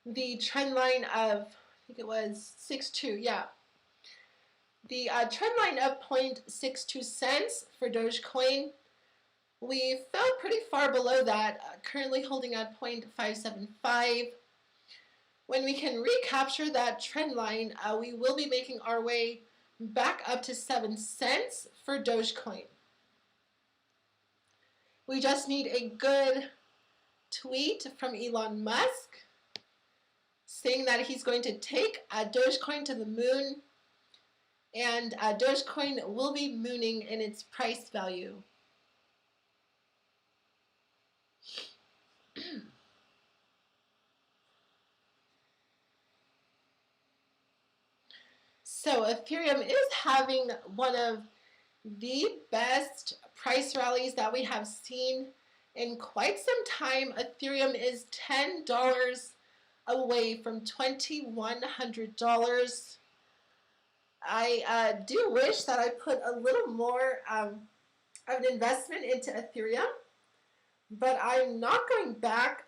the trend line of, I think it was 6.2, yeah. The trend line of 0.62 cents for Dogecoin, we fell pretty far below that, currently holding at 0.575. When we can recapture that trend line, we will be making our way back up to 7 cents for Dogecoin. We just need a good tweet from Elon Musk saying that he's going to take Dogecoin to the moon, and Dogecoin will be mooning in its price value. So Ethereum is having one of the best price rallies that we have seen in quite some time. Ethereum is $10 away from $2,100. I do wish that I put a little more of an investment into Ethereum, but I'm not going back,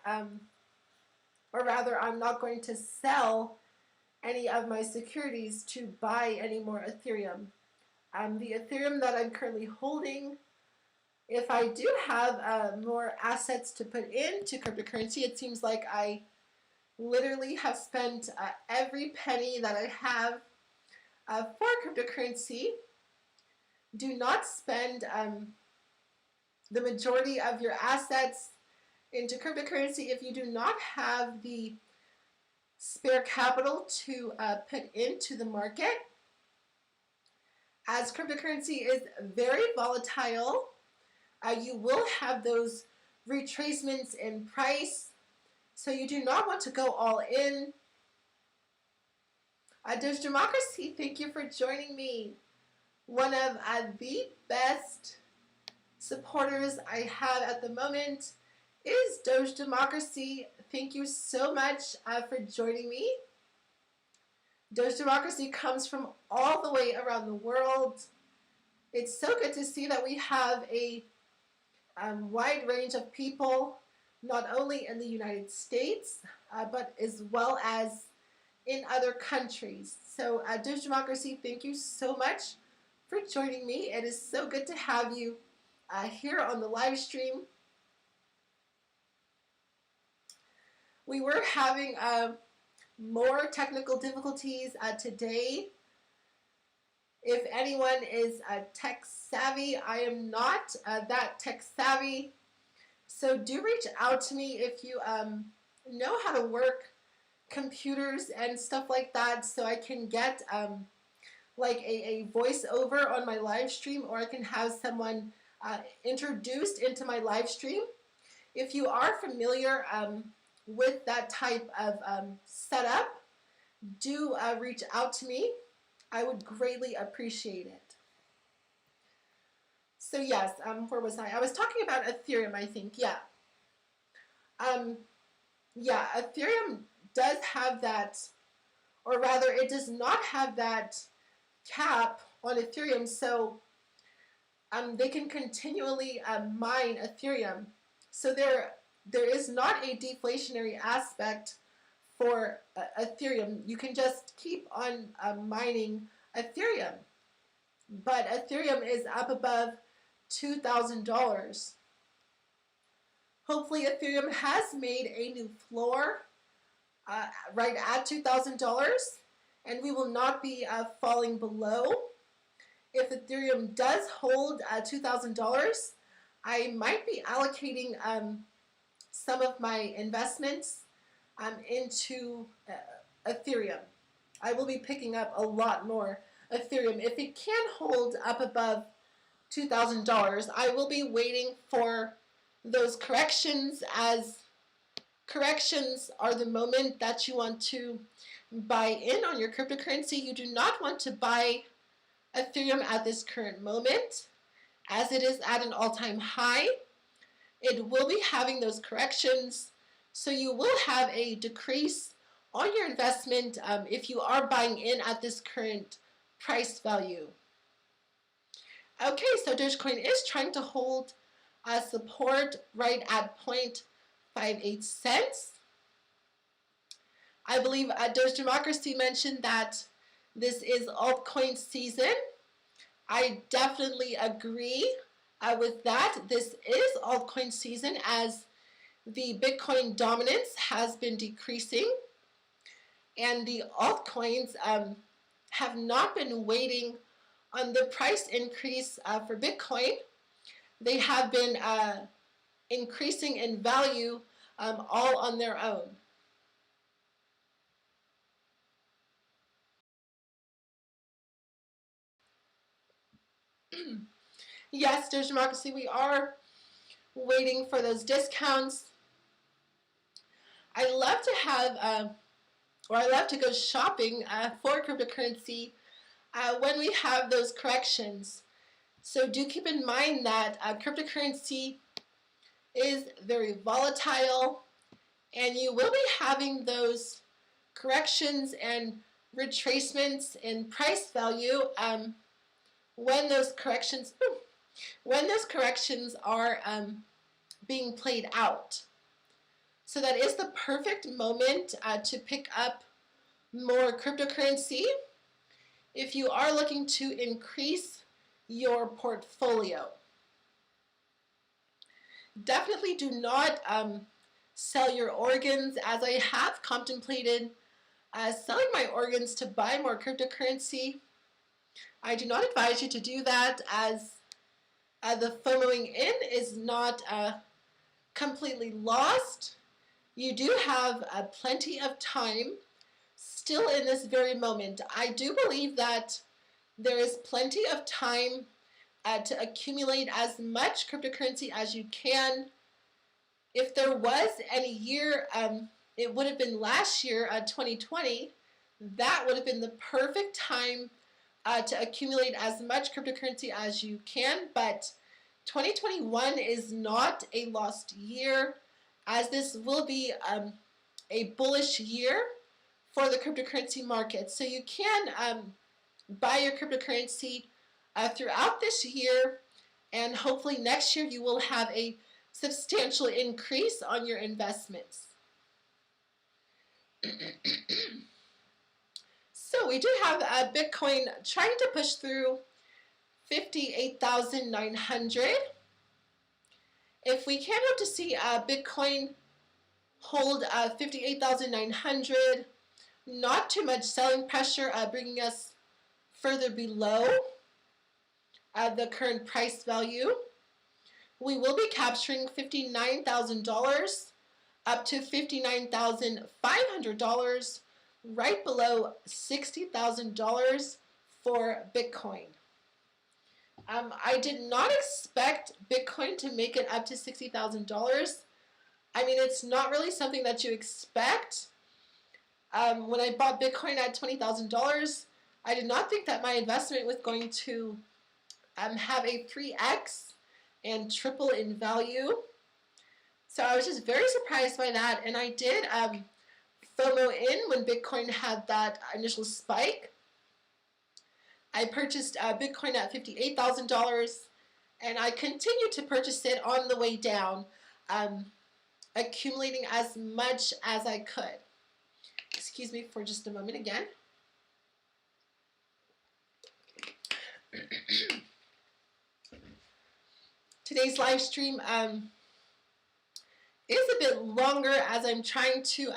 or rather I'm not going to sell any of my securities to buy any more Ethereum. The Ethereum that I'm currently holding, if I do have more assets to put into cryptocurrency, it seems like I literally have spent every penny that I have for cryptocurrency. Do not spend the majority of your assets into cryptocurrency if you do not have the spare capital to put into the market, as cryptocurrency is very volatile. You will have those retracements in price, so you do not want to go all in. Doge Democracy, thank you for joining me. One of the best supporters I have at the moment is Doge Democracy. Thank you so much for joining me. Doge Democracy comes from all the way around the world. It's so good to see that we have a wide range of people, not only in the United States, but as well as in other countries. So Doge Democracy, thank you so much for joining me. It is so good to have you here on the live stream. We were having more technical difficulties today. If anyone is tech savvy, I am not that tech savvy. So do reach out to me if you know how to work computers and stuff like that, so I can get like a voiceover on my live stream, or I can have someone introduced into my live stream. If you are familiar with that type of setup, do reach out to me. I would greatly appreciate it. So yes, where was I? I was talking about Ethereum, I think. Yeah. Yeah, Ethereum does have that, or rather it does not have that cap on Ethereum, so they can continually mine Ethereum. So there is not a deflationary aspect for Ethereum. You can just keep on mining Ethereum. But Ethereum is up above $2,000. Hopefully Ethereum has made a new floor right at $2,000, and we will not be falling below. If Ethereum does hold $2,000, I might be allocating some of my investments into Ethereum. I will be picking up a lot more Ethereum. If it can hold up above $2,000, I will be waiting for those corrections, as corrections are the moment that you want to buy in on your cryptocurrency. You do not want to buy Ethereum at this current moment, as it is at an all-time high. It will be having those corrections, so you will have a decrease on your investment if you are buying in at this current price value. Okay, so Dogecoin is trying to hold support right at 0.58 cents. I believe Doge Democracy mentioned that this is altcoin season. I definitely agree with that. This is altcoin season, as the Bitcoin dominance has been decreasing, and the altcoins have not been waiting on the price increase for Bitcoin. They have been increasing in value all on their own. Yes, Doge Democracy, we are waiting for those discounts. I love to have, or I love to go shopping for cryptocurrency when we have those corrections. So do keep in mind that cryptocurrency is very volatile, and you will be having those corrections and retracements in price value when those corrections are being played out. So that is the perfect moment to pick up more cryptocurrency if you are looking to increase your portfolio. Definitely do not sell your organs, as I have contemplated selling my organs to buy more cryptocurrency. I do not advise you to do that, as the FOMOing in is not completely lost. You do have plenty of time still in this very moment. I do believe that there is plenty of time to accumulate as much cryptocurrency as you can. If there was any year, it would have been last year, 2020. That would have been the perfect time to accumulate as much cryptocurrency as you can. But 2021 is not a lost year, as this will be a bullish year for the cryptocurrency market. So you can buy your cryptocurrency throughout this year, and hopefully next year you will have a substantial increase on your investments. So we do have Bitcoin trying to push through 58,900. If we can hope to see Bitcoin hold 58,900, not too much selling pressure, bringing us further below the current price value. We will be capturing $59,000 up to $59,500, right below $60,000 for Bitcoin. I did not expect Bitcoin to make it up to $60,000. I mean, it's not really something that you expect. When I bought Bitcoin at $20,000, I did not think that my investment was going to have a 3x and triple in value. So I was just very surprised by that, and I did FOMO in when Bitcoin had that initial spike. I purchased Bitcoin at $58,000, and I continued to purchase it on the way down, accumulating as much as I could. Excuse me for just a moment again. Today's live stream is a bit longer, as I'm trying to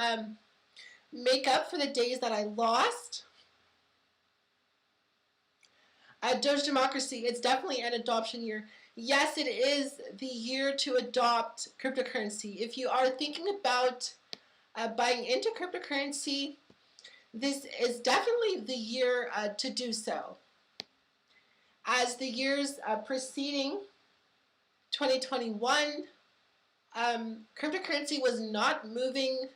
make up for the days that I lost. Doge Democracy, it's definitely an adoption year. Yes, it is the year to adopt cryptocurrency. If you are thinking about buying into cryptocurrency, this is definitely the year to do so. As the years preceding 2021, cryptocurrency was not moving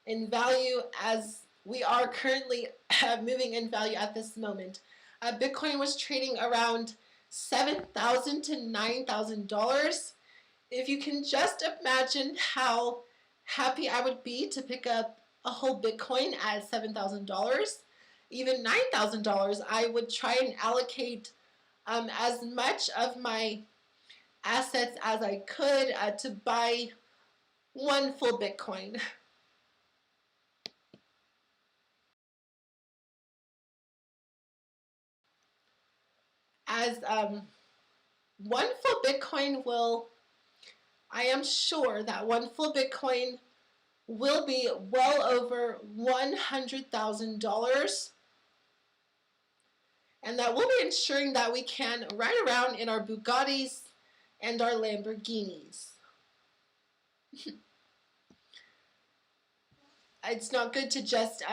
in value as we are currently moving in value at this moment. Bitcoin was trading around $7,000 to $9,000. If you can just imagine how happy I would be to pick up a whole Bitcoin at $7,000, even $9,000, I would try and allocate as much of my assets as I could to buy one full Bitcoin. As one full Bitcoin will, I am sure that one full Bitcoin will be well over $100,000, and that will be ensuring that we can ride around in our Bugattis and our Lamborghinis. It's not good to just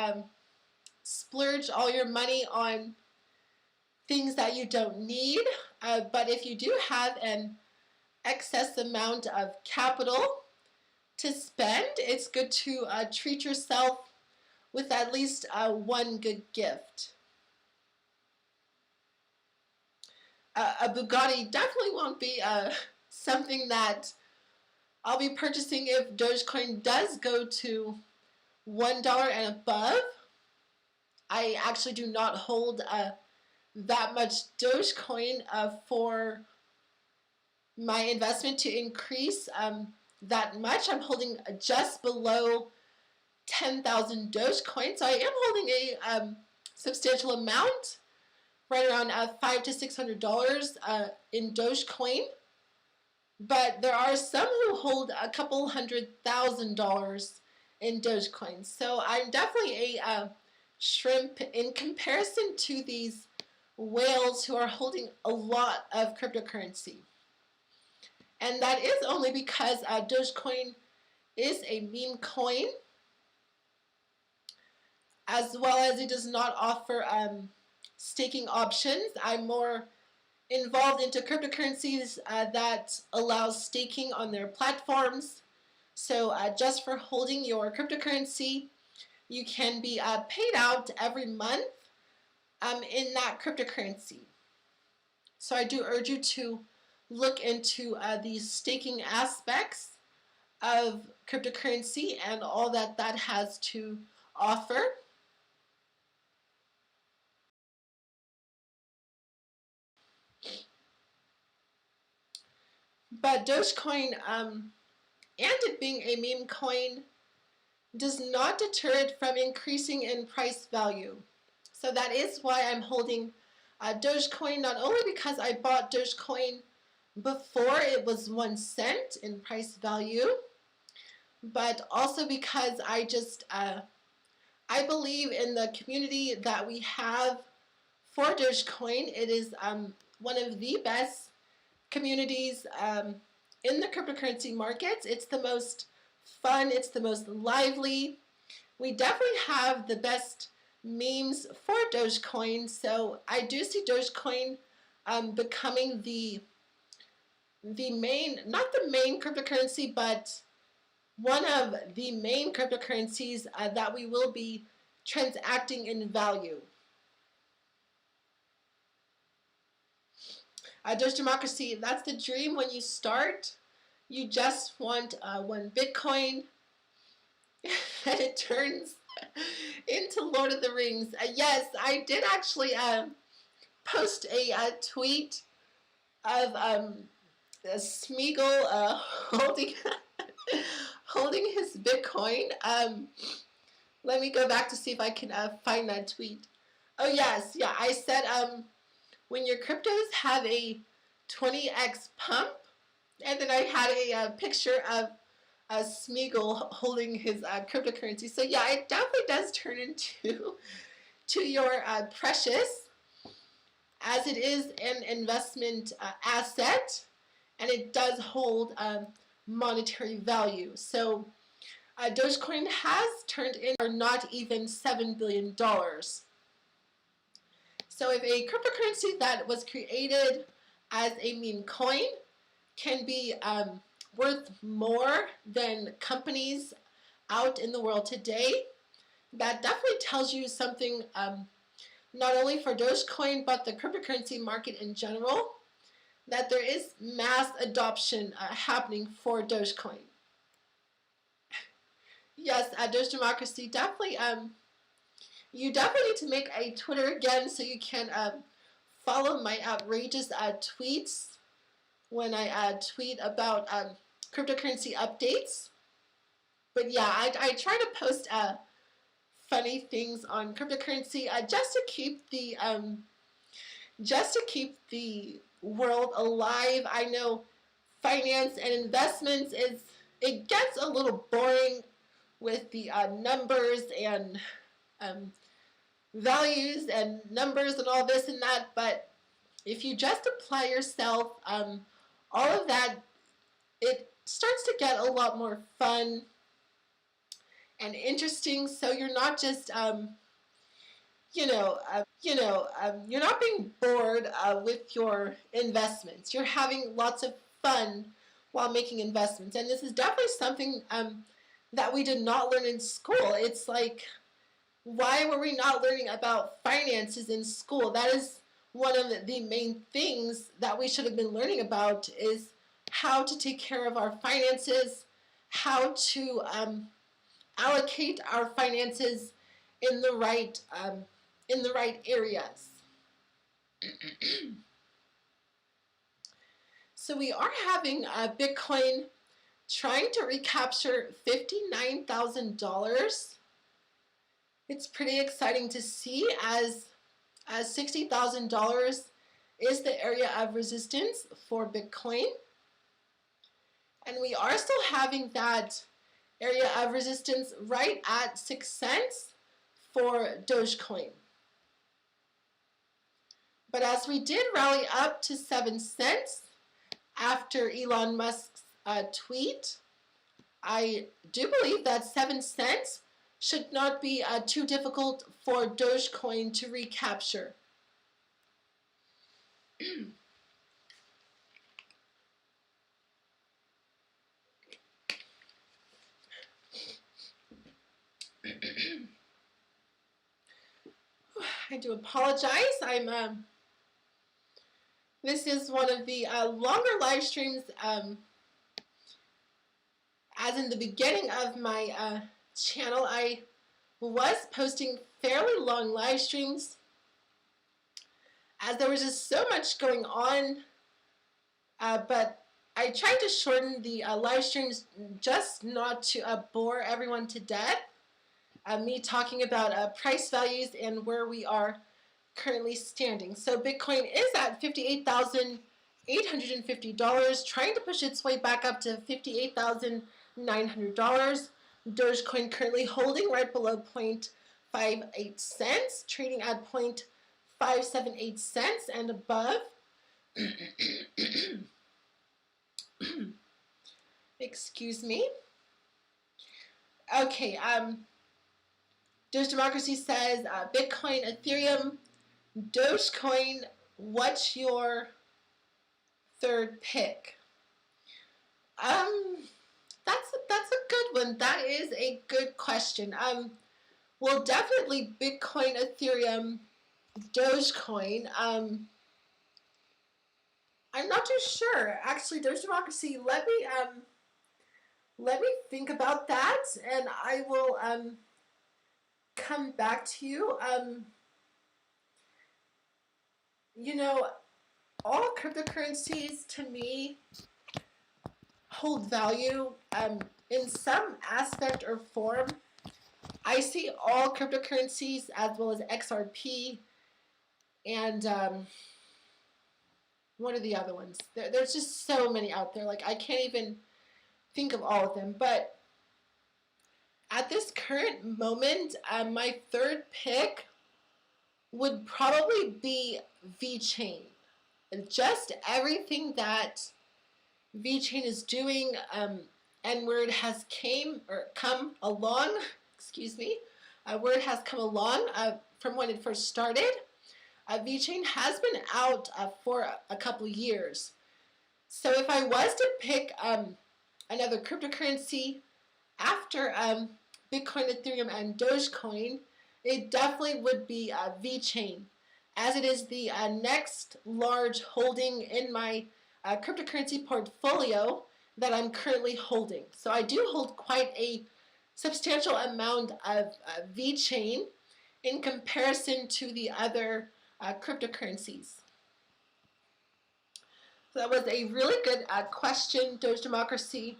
splurge all your money on things that you don't need, but if you do have an excess amount of capital to spend, it's good to treat yourself with at least one good gift. a Bugatti definitely won't be something that I'll be purchasing if Dogecoin does go to $1 and above. I actually do not hold that much Dogecoin for my investment to increase that much. I'm holding just below 10,000 Dogecoin, so I am holding a substantial amount, right around $500 to $600 in Dogecoin. But there are some who hold a couple $100,000 in Dogecoin. So I'm definitely a shrimp in comparison to these whales who are holding a lot of cryptocurrency. And that is only because Dogecoin is a meme coin, as well as it does not offer staking options. I'm more involved into cryptocurrencies that allows staking on their platforms. So just for holding your cryptocurrency, you can be paid out every month in that cryptocurrency. So I do urge you to look into these staking aspects of cryptocurrency and all that that has to offer. But Dogecoin and it being a meme coin does not deter it from increasing in price value. So that is why I'm holding Dogecoin, not only because I bought Dogecoin before it was 1 cent in price value, but also because I believe in the community that we have for Dogecoin. It is one of the best communities in the cryptocurrency markets. It's the most fun, it's the most lively. We definitely have the best memes for Dogecoin, so I do see Dogecoin becoming the main, not the main cryptocurrency, but one of the main cryptocurrencies that we will be transacting in value. Doge democracy, that's the dream when you start. You just want 1 Bitcoin and it turns into Lord of the Rings. Yes, I did actually post a tweet of Smeagol holding holding his Bitcoin. Let me go back to see if I can find that tweet. Oh yes, yeah, I said when your cryptos have a 20x pump, and then I had a picture of Smeagol holding his cryptocurrency. So yeah, it definitely does turn into your precious, as it is an investment asset, and it does hold monetary value. So Dogecoin has turned in not even $7 billion. So if a cryptocurrency that was created as a meme coin can be worth more than companies out in the world today, that definitely tells you something, not only for Dogecoin, but the cryptocurrency market in general, that there is mass adoption happening for Dogecoin. Yes, Doge democracy, definitely, you definitely need to make a Twitter again so you can follow my outrageous tweets when I tweet about cryptocurrency updates. But yeah, I try to post funny things on cryptocurrency just to keep the world alive. I know finance and investments it gets a little boring with the numbers and values and numbers and all this and that, but if you just apply yourself, all of that, it starts to get a lot more fun and interesting. So you're not just you're not being bored with your investments. You're having lots of fun while making investments, and this is definitely something that we did not learn in school. It's like, why were we not learning about finances in school? That is one of the main things that we should have been learning about is how to take care of our finances, how to allocate our finances in the right areas. So we are having Bitcoin trying to recapture $59,000. It's pretty exciting to see as $60,000 is the area of resistance for Bitcoin. And we are still having that area of resistance right at 6 cents for Dogecoin. But as we did rally up to 7 cents after Elon Musk's tweet, I do believe that 7 cents should not be too difficult for Dogecoin to recapture. I do apologize. This is one of the longer live streams. As in the beginning of my channel, I was posting fairly long live streams as there was just so much going on, but I tried to shorten the live streams just not to bore everyone to death. Me talking about price values and where we are currently standing. So Bitcoin is at $58,850, trying to push its way back up to $58,900. Dogecoin currently holding right below 0.58 cents, trading at 0.578 cents and above. Excuse me. Okay, Doge Democracy says Bitcoin, Ethereum, Dogecoin, what's your third pick? That's a good one. That is a good question. Well, definitely Bitcoin, Ethereum, Dogecoin. I'm not too sure. Actually, Doge Democracy, let me think about that, and I will come back to you. You know, all cryptocurrencies to me hold value in some aspect or form. I see all cryptocurrencies as well as XRP and what are the other ones? There's just so many out there. Like I can't even think of all of them. But at this current moment, my third pick would probably be VeChain. Just everything that VeChain is doing and where it has come along, excuse me, where it has come along from when it first started. VeChain has been out for a couple of years. So if I was to pick another cryptocurrency after Bitcoin, Ethereum, and Dogecoin, it definitely would be VeChain, as it is the next large holding in my cryptocurrency portfolio that I'm currently holding. So I do hold quite a substantial amount of VeChain in comparison to the other cryptocurrencies. So that was a really good question, Doge Democracy.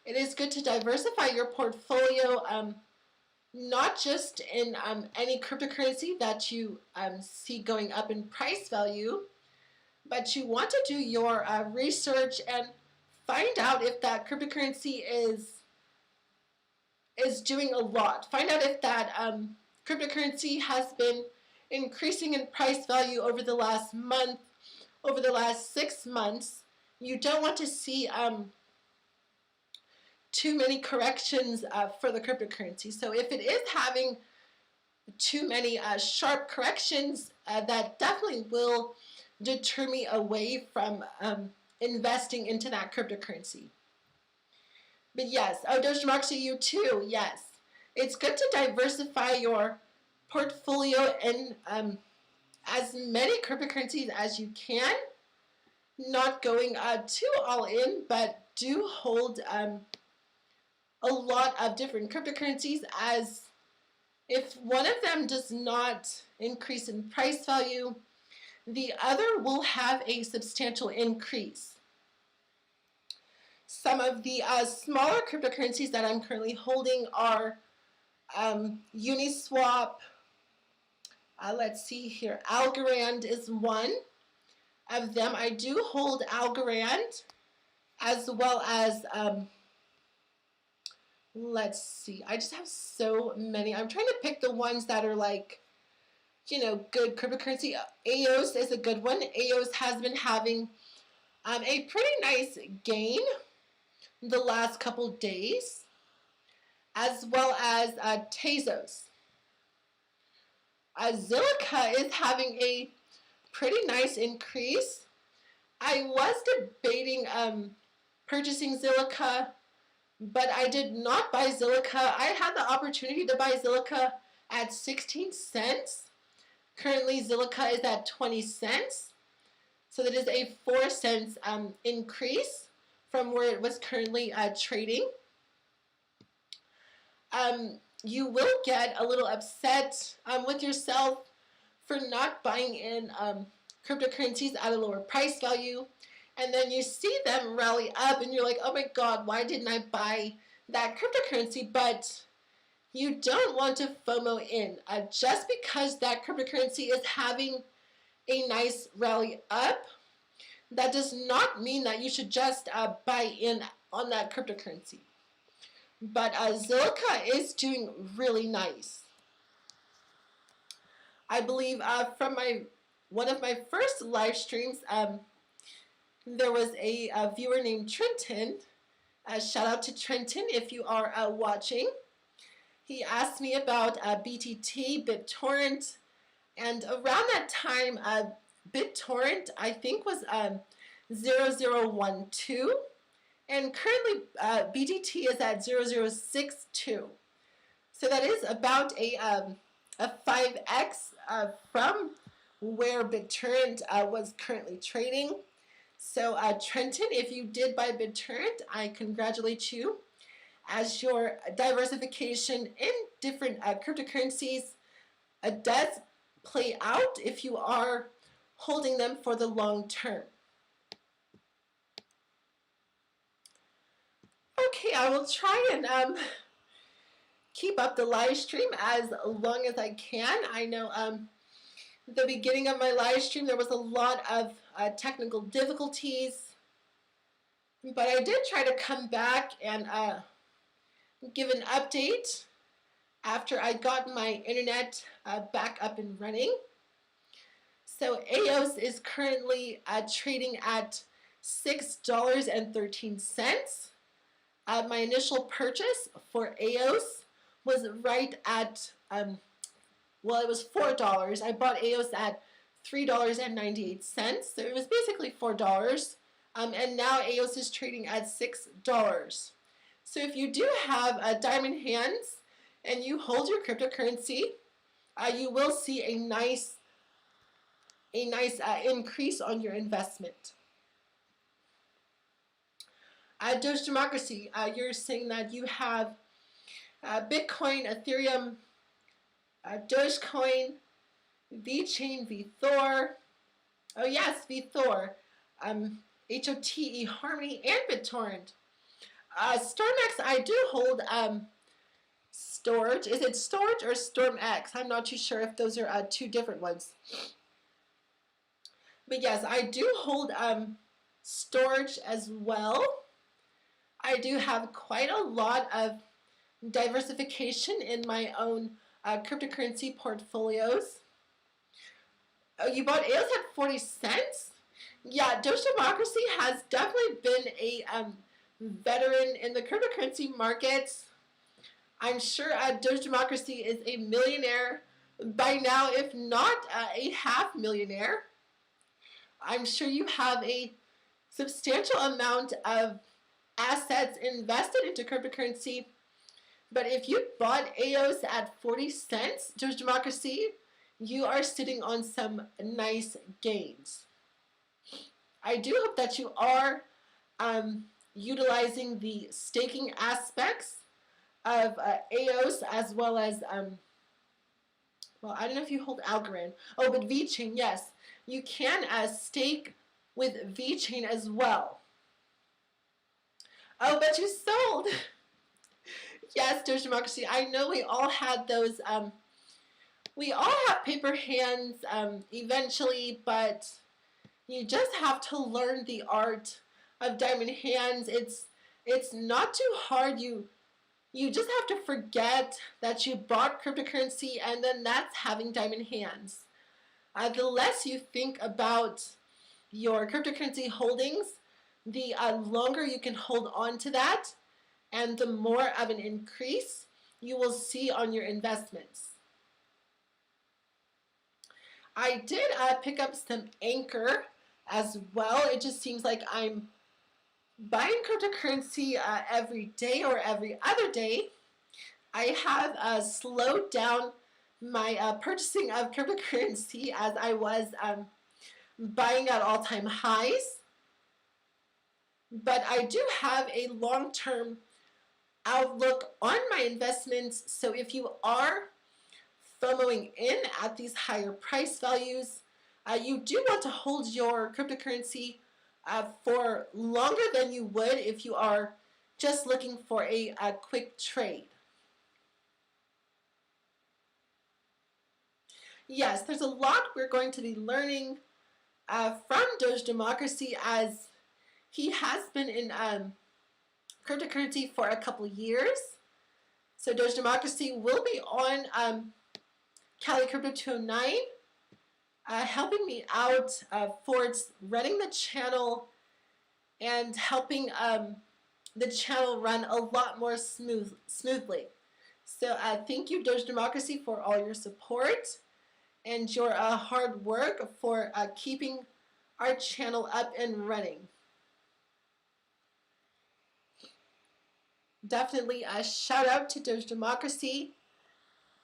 It is good to diversify your portfolio, not just in any cryptocurrency that you see going up in price value, but you want to do your research and find out if that cryptocurrency is doing a lot. Find out if that cryptocurrency has been increasing in price value over the last month, over the last 6 months. You don't want to see too many corrections for the cryptocurrency. So if it is having too many sharp corrections, that definitely will deter me away from investing into that cryptocurrency. But yes, Doge Democracy, you too, yes. It's good to diversify your portfolio in as many cryptocurrencies as you can, not going too all in, but do hold a lot of different cryptocurrencies, as if one of them does not increase in price value, the other will have a substantial increase. Some of the smaller cryptocurrencies that I'm currently holding are Uniswap. Let's see here. Algorand is one of them. I do hold Algorand, as well as let's see. I just have so many. I'm trying to pick the ones that are like, you know, good cryptocurrency. EOS is a good one. EOS has been having a pretty nice gain the last couple days, as well as Tezos. Zilliqa is having a pretty nice increase. I was debating purchasing Zilliqa, but I did not buy Zilliqa. I had the opportunity to buy Zilliqa at 16 cents. Currently, Zilliqa is at 20 cents. So that is a 4 cents increase from where it was currently trading. You will get a little upset with yourself for not buying in cryptocurrencies at a lower price value, and then you see them rally up and you're like, oh my god, why didn't I buy that cryptocurrency? But you don't want to FOMO in. Just because that cryptocurrency is having a nice rally up, that does not mean that you should just buy in on that cryptocurrency. But Zilliqa is doing really nice. I believe from one of my first live streams, there was a viewer named Trenton. Shout out to Trenton if you are watching. He asked me about BTT, BitTorrent, and around that time, BitTorrent, I think, was 0012, and currently BTT is at 0062. So that is about a 5x from where BitTorrent was currently trading. So Trenton, if you did buy BitTorrent, I congratulate you, as your diversification in different cryptocurrencies does play out if you are holding them for the long term. Okay, I will try and keep up the live stream as long as I can. I know the beginning of my live stream there was a lot of technical difficulties, but I did try to come back and give an update after I got my internet back up and running. So EOS is currently trading at $6.13. My initial purchase for EOS was right at, well, it was $4. I bought EOS at $3.98, so it was basically $4. And now EOS is trading at $6. So if you do have diamond hands and you hold your cryptocurrency, you will see a nice increase on your investment. Doge Democracy, you're saying that you have Bitcoin, Ethereum, Dogecoin, VeChain, VeThor. Oh yes, VeThor, HOTE, Harmony, and BitTorrent. StormX, I do hold Storage. Is it Storage or StormX? I'm not too sure if those are two different ones. But yes, I do hold Storage as well. I do have quite a lot of diversification in my own cryptocurrency portfolios. Oh, you bought EOS at 40 cents? Yeah, Doge Democracy has definitely been a veteran in the cryptocurrency markets. I'm sure Doge Democracy is a millionaire by now, if not a half millionaire. I'm sure you have a substantial amount of assets invested into cryptocurrency. But if you bought EOS at 40 cents, Doge Democracy, you are sitting on some nice gains. I do hope that you are utilizing the staking aspects of AOS, as well as, well, I don't know if you hold Algorand. Oh, but VeChain, yes. You can stake with VeChain as well. Oh, but you sold. Yes, Doge Democracy. I know we all had those. We all have paper hands eventually, but you just have to learn the art of diamond hands. It's not too hard. You just have to forget that you bought cryptocurrency, and then that's having diamond hands. The less you think about your cryptocurrency holdings, the longer you can hold on to that, and the more of an increase you will see on your investments. I did pick up some Anchor as well. It just seems like I'm buying cryptocurrency every day or every other day. I have slowed down my purchasing of cryptocurrency, as I was buying at all-time highs. But I do have a long-term outlook on my investments. So if you are FOMOing in at these higher price values, you do want to hold your cryptocurrency for longer than you would if you are just looking for a quick trade. Yes, there's a lot we're going to be learning from Doge Democracy, as he has been in cryptocurrency for a couple years. So Doge Democracy will be on Cali Crypto 209, helping me out for running the channel and helping the channel run a lot more smoothly. So thank you, Doge Democracy, for all your support and your hard work for keeping our channel up and running. Definitely a shout out to Doge Democracy,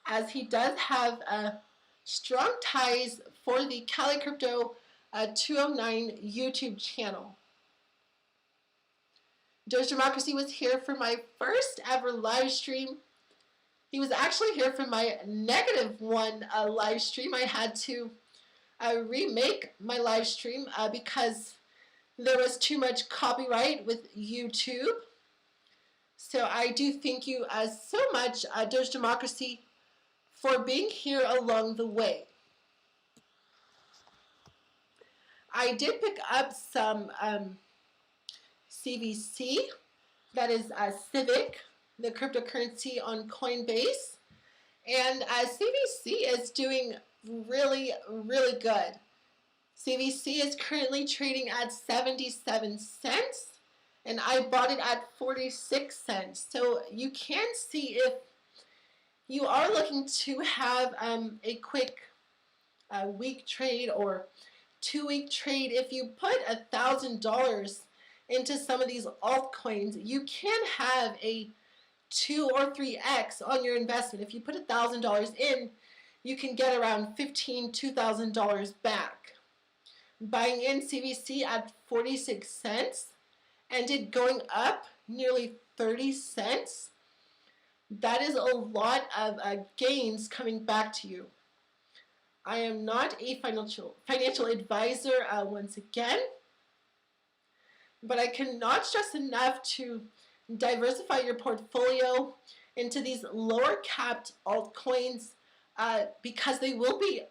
as he does have strong ties for the Cali Crypto 209 YouTube channel. Doge Democracy was here for my first ever live stream. He was actually here for my -1 live stream. I had to remake my live stream because there was too much copyright with YouTube. So I do thank you so much, Doge Democracy, for being here along the way. I did pick up some CVC, that is Civic, the cryptocurrency on Coinbase, and CVC is doing really, really good. CVC is currently trading at 77 cents, and I bought it at 46 cents. So you can see, if you are looking to have a quick week trade or 2-week trade, if you put $1,000 into some of these altcoins, you can have a 2 or 3x on your investment. If you put $1,000 in, you can get around $1,500 to $2,000 back. Buying in CVC at 46 cents and it going up nearly 30 cents, that is a lot of gains coming back to you. I am not a financial advisor once again, but I cannot stress enough to diversify your portfolio into these lower capped altcoins because they will be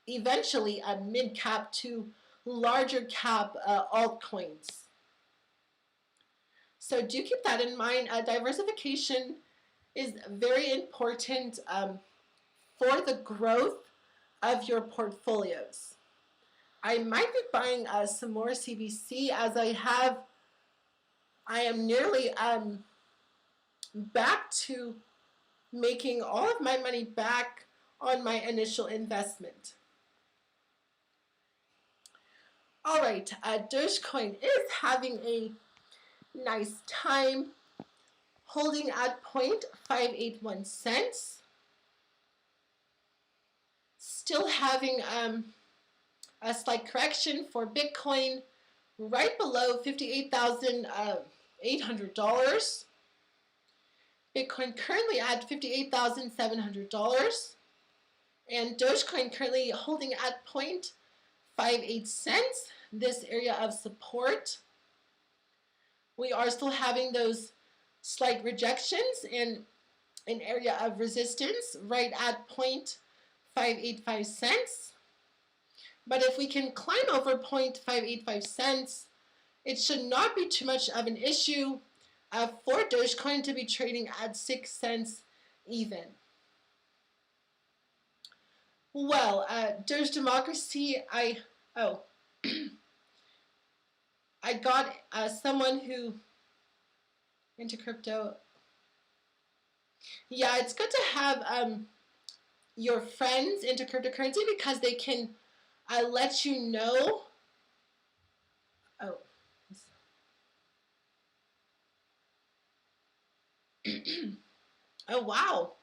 eventually a mid cap to larger cap altcoins. So do keep that in mind. Diversification is very important for the growth of your portfolios. I might be buying some more CVC, as I am nearly back to making all of my money back on my initial investment. All right, Dogecoin is having a nice time, holding at 0.581 cents. still having a slight correction for Bitcoin right below $58,800. Bitcoin currently at $58,700. And Dogecoin currently holding at 0.58 cents, this area of support. We are still having those slight rejections in an area of resistance right at 0.585 cents. But if we can climb over 0.585 cents, it should not be too much of an issue for Dogecoin to be trading at 6 cents even. Well, Doge Democracy, I got someone who into crypto. Yeah, it's good to have your friends into cryptocurrency because they can let you know. Oh. Oh, wow.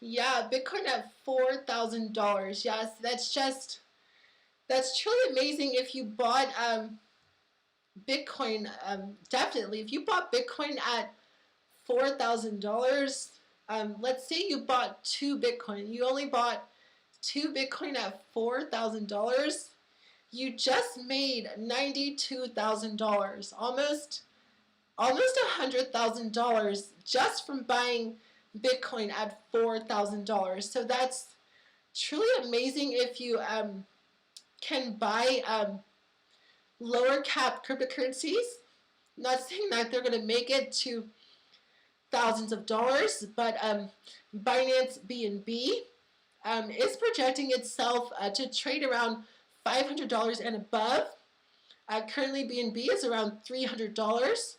Yeah, Bitcoin at $4,000. Yes, that's truly amazing. If you bought Bitcoin, definitely. If you bought Bitcoin at $4,000, let's say you bought 2 Bitcoin. You only bought 2 Bitcoin at $4,000. You just made $92,000, almost $100,000 just from buying Bitcoin at $4,000. So that's truly amazing if you can buy lower cap cryptocurrencies. Not saying that they're going to make it to thousands of dollars, but Binance BNB is projecting itself to trade around $500 and above. Currently, BNB is around $300.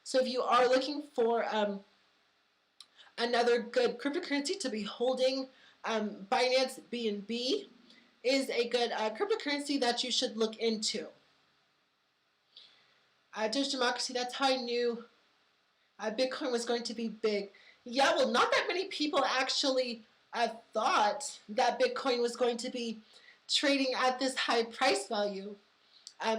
So if you are looking for another good cryptocurrency to be holding, Binance BNB is a good cryptocurrency that you should look into. Doge Democracy, that's how I knew Bitcoin was going to be big. Yeah, well, not that many people actually thought that Bitcoin was going to be trading at this high price value.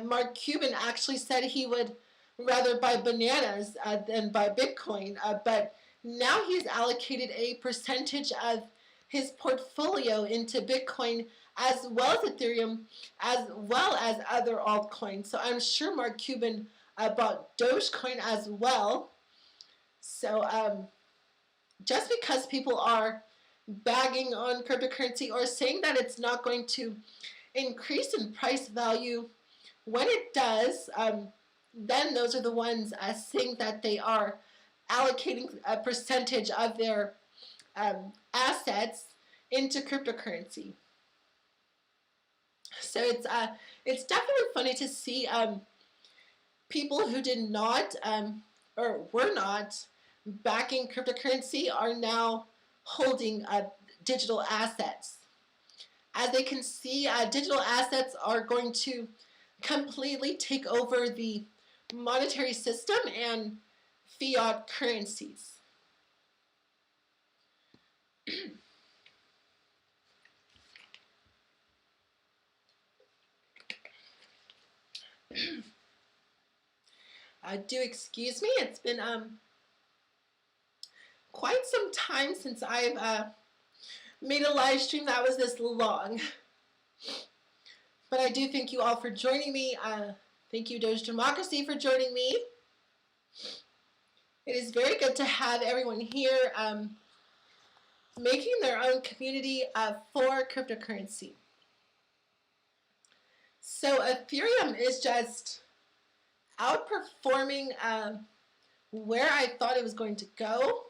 Mark Cuban actually said he would rather buy bananas than buy Bitcoin, but now he's allocated a percentage of his portfolio into Bitcoin as well as Ethereum, as well as other altcoins. So I'm sure Mark Cuban bought Dogecoin as well. So just because people are bagging on cryptocurrency or saying that it's not going to increase in price value, when it does, then those are the ones saying that they are allocating a percentage of their assets into cryptocurrency. So it's definitely funny to see people who did not or were not backing cryptocurrency are now holding digital assets. As they can see, digital assets are going to completely take over the monetary system and fiat currencies. Do excuse me, it's been quite some time since I've made a live stream that was this long. But I do thank you all for joining me. Thank you, Doge Democracy, for joining me. It is very good to have everyone here making their own community for cryptocurrency. So Ethereum is just outperforming where I thought it was going to go.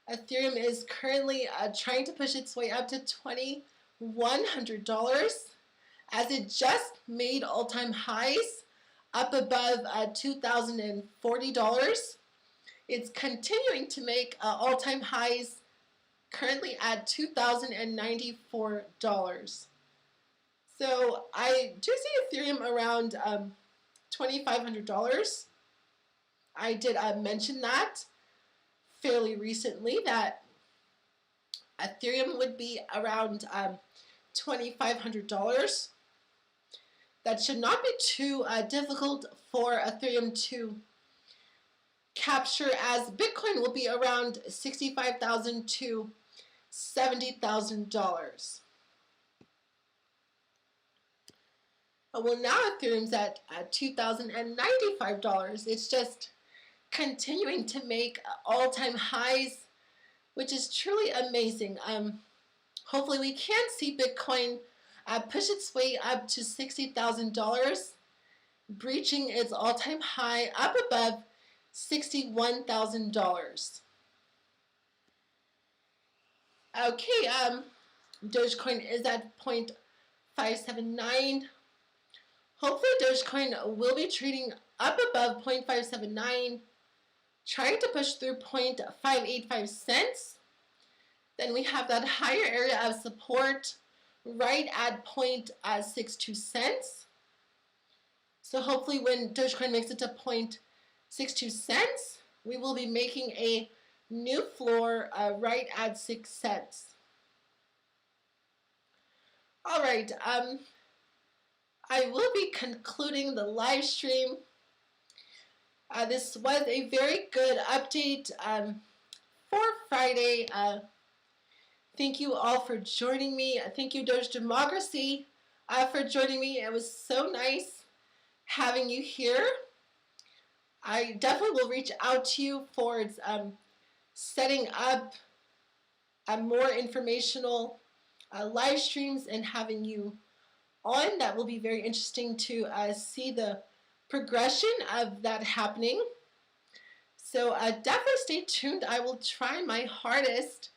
Ethereum is currently trying to push its way up to $2,100 as it just made all-time highs up above $2,040. It's continuing to make all-time highs currently at $2,094. So I do see Ethereum around $2,500. I did mention that fairly recently that Ethereum would be around $2,500. That should not be too difficult for Ethereum to capture, as Bitcoin will be around $65,000 to $70,000. Well, now Ethereum's at $2,095. It's just continuing to make all-time highs, which is truly amazing. Hopefully we can see Bitcoin push its way up to $60,000, breaching its all-time high up above $61,000. Okay, Dogecoin is at 0.579. Hopefully Dogecoin will be trading up above 0.579, trying to push through 0.585 cents. Then we have that higher area of support right at 0.62 cents. So hopefully when Dogecoin makes it to 0.62 cents, we will be making a new floor right at 6 cents. All right, I will be concluding the live stream. This was a very good update for Friday. Thank you all for joining me. Thank you, Doge Democracy, for joining me. It was so nice having you here. I definitely will reach out to you for setting up more informational live streams and having you on. That will be very interesting to see the progression of that happening. So definitely stay tuned. I will try my hardest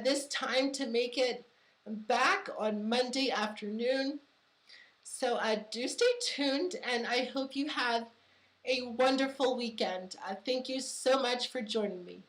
this time to make it back on Monday afternoon. So do stay tuned, and I hope you have a wonderful weekend. Thank you so much for joining me.